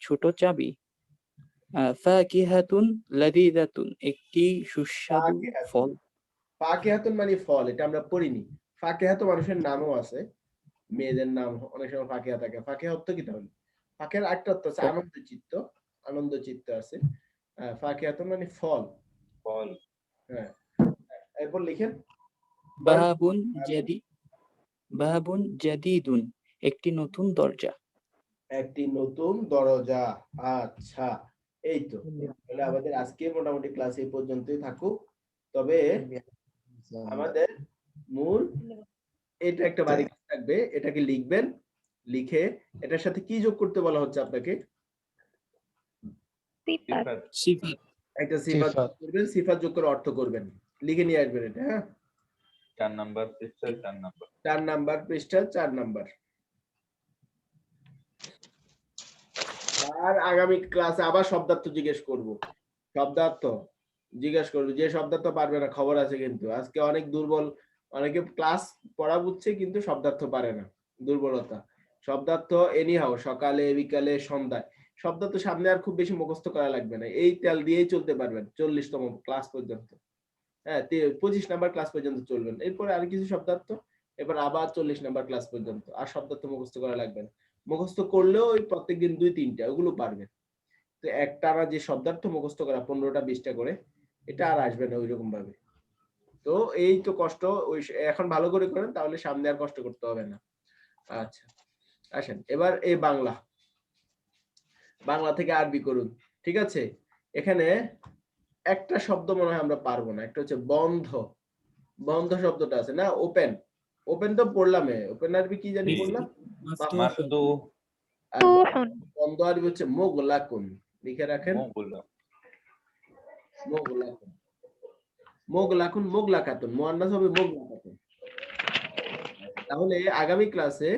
ছোট চাবি। ফাকিহাতুন লাযীযাতুন একটি সুস্বাদু ফল। ফাকিহাতুন মানে ফল, এটা আমরা পড়িনি। ফাকিহা তো মানুষের নামও আছে, মেয়েদের নাম অনেক সময় ফাকিহা থাকে। ফাকিহা অর্থ কি তাহলে? ফাকিহার একটা অর্থ আছে আনন্দ চিত্ত আছে। ফাকিহাতুন মানে ফল। হ্যাঁ, এরপর লিখেন বাবুন জাদিদুন একটি নতুন দরজা। আচ্ছা, এই তো তাহলে আমাদের আজকে মোটামুটি ক্লাস এই পর্যন্তই থাকুক। তবে আমাদের মূল এটা একটা বাড়ি কাজ থাকবে, এটাকে লিখবেন। লিখে এটার সাথে কি যোগ করতে বলা হচ্ছে আপনাকে? একটা সিফাত করবেন, সিফাত যোগ করে অর্থ করবেন, লিখে নিয়ে আসবেন এটা। হ্যাঁ, 4 নাম্বার পৃষ্ঠা 4 নাম্বার 4 নাম্বার পৃষ্ঠা 4 নাম্বার। আর আগামী ক্লাসে আবার শব্দার্থ জিজ্ঞেস করব, যে শব্দার্থ পারবে না খবর আছে, কিন্তু আজকে অনেক দুর্বল, অনেকে ক্লাস পড়া বুঝছে কিন্তু শব্দার্থ পারে না, দুর্বলতা। শব্দার্থ এনিহাও সকালে বিকালে সন্ধ্যায়, শব্দার্থ সামনে আর খুব বেশি মুখস্থ করা লাগবে না, এই তেল দিয়েই চলতে পারবেন 40তম ক্লাস পর্যন্ত। হ্যাঁ, 25 নাম্বার ক্লাস পর্যন্ত চলবেন। এরপরে আর কিছু শব্দার্থ, এবার আবার 40 নাম্বার ক্লাস পর্যন্ত। আর শব্দার্থ মুখস্থ করা লাগবে না, মুখস্থ করলেও ওই প্রত্যেকদিন 2-3টা ওগুলো পারবেন। তো একটানা যে শব্দার্থ মুখস্থ করা 15টা 20টা করে, এটা আর আসবে না ওইরকম ভাবে। তো এই তো কষ্ট, ওই এখন ভালো করে করেন, তাহলে সামনে আর কষ্ট করতে হবে না। আচ্ছা, আসেন এবার এই বাংলা থেকে আরবি করুন। ঠিক আছে, এখানে একটা শব্দ মনে হয় আমরা পারবো না, একটা হচ্ছে বন্ধ শব্দটা আছে না, ওপেন তো পড়লাম। ওপেন আরবি কি জানি বললাম? বন্ধ আরবি হচ্ছে মুগলাকুন। লিখে রাখেন, মুগলাকাতুন, মুয়ান্নাস হবে মুগলাকাতুন। তাহলে আগামী ক্লাসে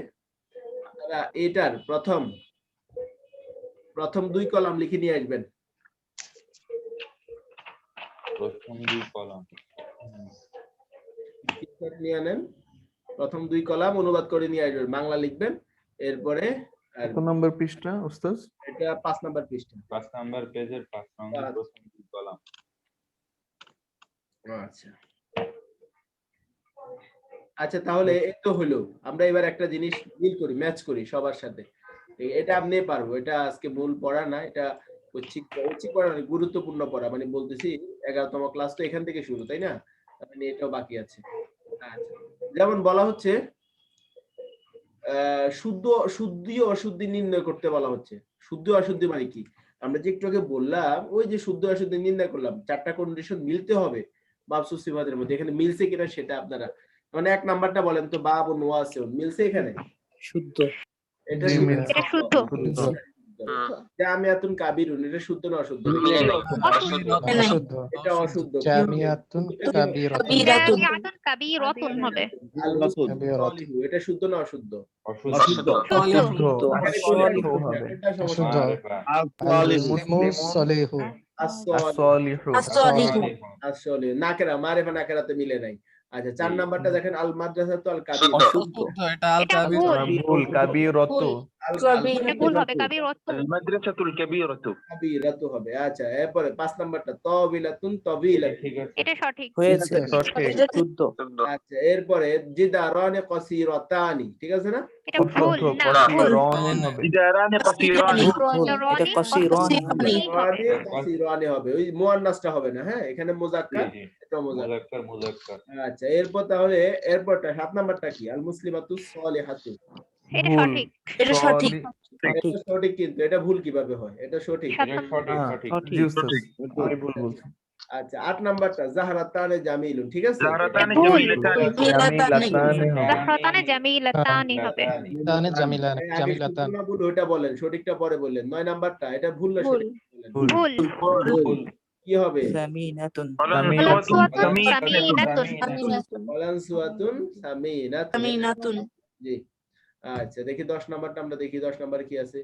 আপনারা এটার প্রথম 2 কলাম লিখে নিয়ে আসবেন। প্রথম 2 কলাম নিয়ে আনেন, প্রথম 2 কলাম অনুবাদ করে নিয়ে আসবেন, বাংলা লিখবেন। এরপরে কত নম্বর পৃষ্ঠা ওস্তাদ? এটা 5 নাম্বার পৃষ্ঠা, 5 নাম্বার পেজের 5 নম্বর প্রথম 2 কলাম। আচ্ছা, তাহলে এই তো হলো। আমরা এবার একটা জিনিস মিল করি, ম্যাচ করি সবার সাথে। এটা আপনি পারবো, এটা আজকে মূল পড়া না, এটা ঐচ্ছিক পড়া না, গুরুত্বপূর্ণ পড়া। মানে বলতেছি 11তম ক্লাস তো এখান থেকে শুরু, তাই না? মানে এটাও বাকি আছে। আচ্ছা, যেমন বলা হচ্ছে শুদ্ধি অশুদ্ধি নির্ণয় করতে বলা হচ্ছে। শুদ্ধ অশুদ্ধি মানে কি? আমরা যে একটু আগে বললাম, ওই যে শুদ্ধ অশুদ্ধি নির্ণয় করলাম, 4টা কন্ডিশন মিলতে হবে মাবসুস সিফাতের মধ্যে। এখানে মিলছে কিনা সেটা আপনারা, মানে 1 নাম্বারটা বলেন তো, বাব ও ওয়াসিউন মিলছে এখানে? শুদ্ধ। এটা শুদ্ধ। জামিয়াতুন কাবিরুন, এটা শুদ্ধ না অশুদ্ধ? এটা অশুদ্ধ। জামিয়াতুন কাবীরাতুন হবে। এটা শুদ্ধ না অশুদ্ধ? অশুদ্ধ। এটা সমস্যা। আল মুসলিমু সলিহু আসলে নাকেরা মারিফা নাকেরাতে মিলে নাই। আচ্ছা 4 নাম্বারটা দেখেন আল মাদ্রাসাতু আল কাবির। এটা আল কাবির ভুল কাবিরাতু এটা ভুল হবে, কাবিরাতু। আল মাদ্রাসাতুল কাবীরাতু কাবিরাতু হবে। আচ্ছা এরপরে 5 নাম্বারটা তাবিলাতুন তাবিলাতুন। এটা সঠিক। হয়েছে সঠিক। 14 আচ্ছা এরপরে জিদারানে কাসীরাতানি, ঠিক আছে না? এটা ভুল না, ভুল। জিদারানে কাসীরানি এটা কাসীরানি হবে কাসীরানি হবে, ওই মুয়ান্নাসটা হবে না। হ্যাঁ এখানে মুযাক্কার, এটা মুযাক্কার। আচ্ছা এরপর তাহলে এরপরটা 7 নাম্বারটা কি? আল মুসলিমাতু সালিহাতু। এটা সঠিক। এটা সঠিক। এটা সঠিক, কিন্তু এটা ভুল কিভাবে হয়? এটা সঠিক। জি উস্তাদ আমি ভুল বলছি। আচ্ছা 8 নাম্বারটা জাহরাতানে জামিলুন, ঠিক আছে? জাহরাতানে ভুল। জামিলাতানি জাহরাতানে জামিলাতানি হবে। তানে জামিলাতান ওইটা বলেন, সঠিকটা পরে বললেন। 9 নাম্বারটা এটা ভুল না ভুল। সঠিক বলেন? ভুল। ভুল। কি হবে? সামিনাতুন ওয়ালানসুয়াতুন সামিনাতুন। জি আচ্ছা দেখি 10 নাম্বারটা আমরা দেখি 10 নাম্বারে কি আছে।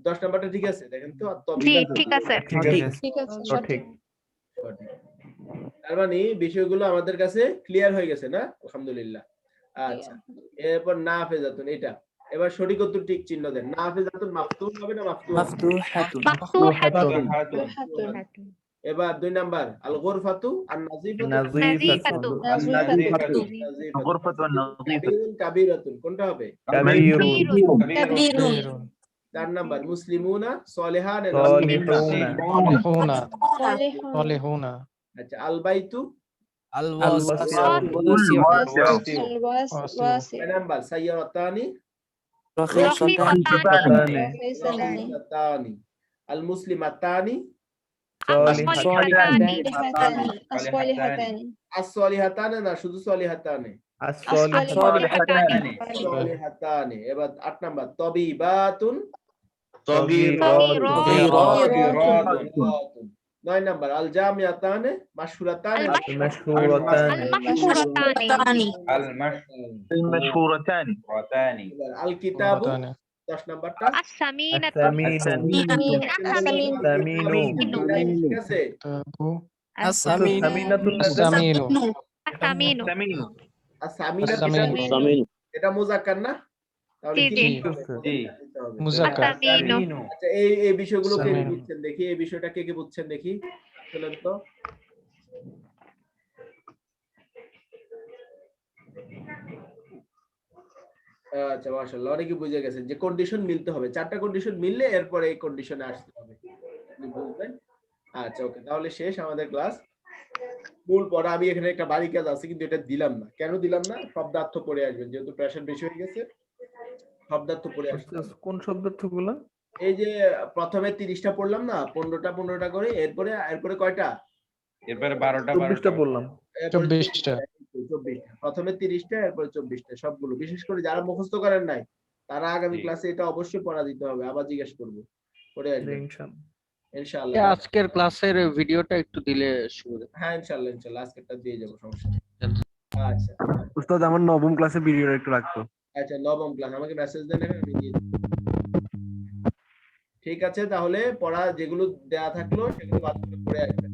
10 নাম্বারটা ঠিক আছে দেখেন তো? জি ঠিক আছে। সঠিক। তার মানে বিষয়গুলো আমাদের কাছে ক্লিয়ার হয়ে গেছে না? আলহামদুলিল্লাহ। আচ্ছা এরপর নাফিজাতুন, এটা এবার সঠিক উত্তর ঠিক চিহ্ন দেন। নাফিজাতুন মাফতুহ হবে না মাফতুহ? মাফতুহাতুন মাফতুহাতুন। এবার 2 নাম্বার আল গুরফাতু আন নাযিফাতু। নাযিফাতু। গুরফাতু আন নাযিফাতু কাবীরাতুন, কোনটা হবে? কাবীরুন 4 নাম্বার মুসলিমুনা সলিহান সালিহুনা আচ্ছা আল বাইতু আল ওয়াসি। 6 নাম্বার সাইয়ারাতানি রাখিসাতানি। আল মুসলিমাতানি as-salihatani না শুধু সলিহাতানি? সলিহাতানি। এবার 8 নাম্বার তাবিবাতুন 9 নাম্বার আল জামিয়াতানি মাশহুরাতানি মাশহুরাতানি আল কিতাবু। 10 নাম্বারটা আস-সামিনাতু। ঠিক আছে? আস-সামিনু। এটা মুযাক্কার না? তাহলে জি কি জি জি মুযাক্কার। আস-সামিনু। আচ্ছা এই বিষয়গুলো কে বুঝছেন দেখি? এই বিষয়টা কে বুঝছেন দেখি? বলেন তো। আচ্ছা মাশাআল্লাহ অনেকে বুঝে গেছেন যে কন্ডিশন মিলতে হবে। 4টা কন্ডিশন মিললে এরপরে এই কন্ডিশনে আসতে হবে, আপনি বুঝবেন। আচ্ছা ওকে তাহলে শেষ আমাদের ক্লাস। মূল পড়া আমি এখানে একটা বাড়ি কাজ আছে কিন্তু এটা দিলাম না। কেন দিলাম না? শব্দার্থ পড়ে আসবেন, যেহেতু প্রেশার বেশি হয়ে গেছে শব্দার্থ পড়ে আসবে। কোন শব্দার্থগুলো? এই যে প্রথমে 30টা পড়লাম না, 15টা করে, এরপরে কয়টা? এরপরে 12টা 24টা বললাম। 24টা। প্রথমে 30টা এরপরে 24টা সবগুলো। বিশেষ করে যারা মুখস্থ করেন নাই তারা আগামী ক্লাসে এটা অবশ্যই পড়া দিতে হবে, আবার জিজ্ঞেস করব পড়ে আসবেন ইনশাআল্লাহ। আজকের ক্লাসের ভিডিওটা একটু দিলে সুবিধা। হ্যাঁ ইনশাআল্লাহ আজকেরটা দিয়ে যাব, সমস্যা নেই। আচ্ছা উস্তাদ আমার নবম ক্লাসে ভিডিওটা একটু রাখতো। আচ্ছা নবম ক্লাস আমাকে মেসেজ দেন, আমি দিয়ে দেব। ঠিক আছে তাহলে পড়া যেগুলো দেয়া থাকলো সেগুলো বাদ করে পড়ে আসবেন।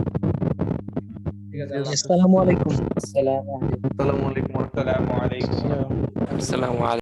ঠিক আছে আসসালামু আলাইকুম। আসসালামু আলাইকুম। আসসালামু আলাইকুম। আসসালামু আলাইকুম।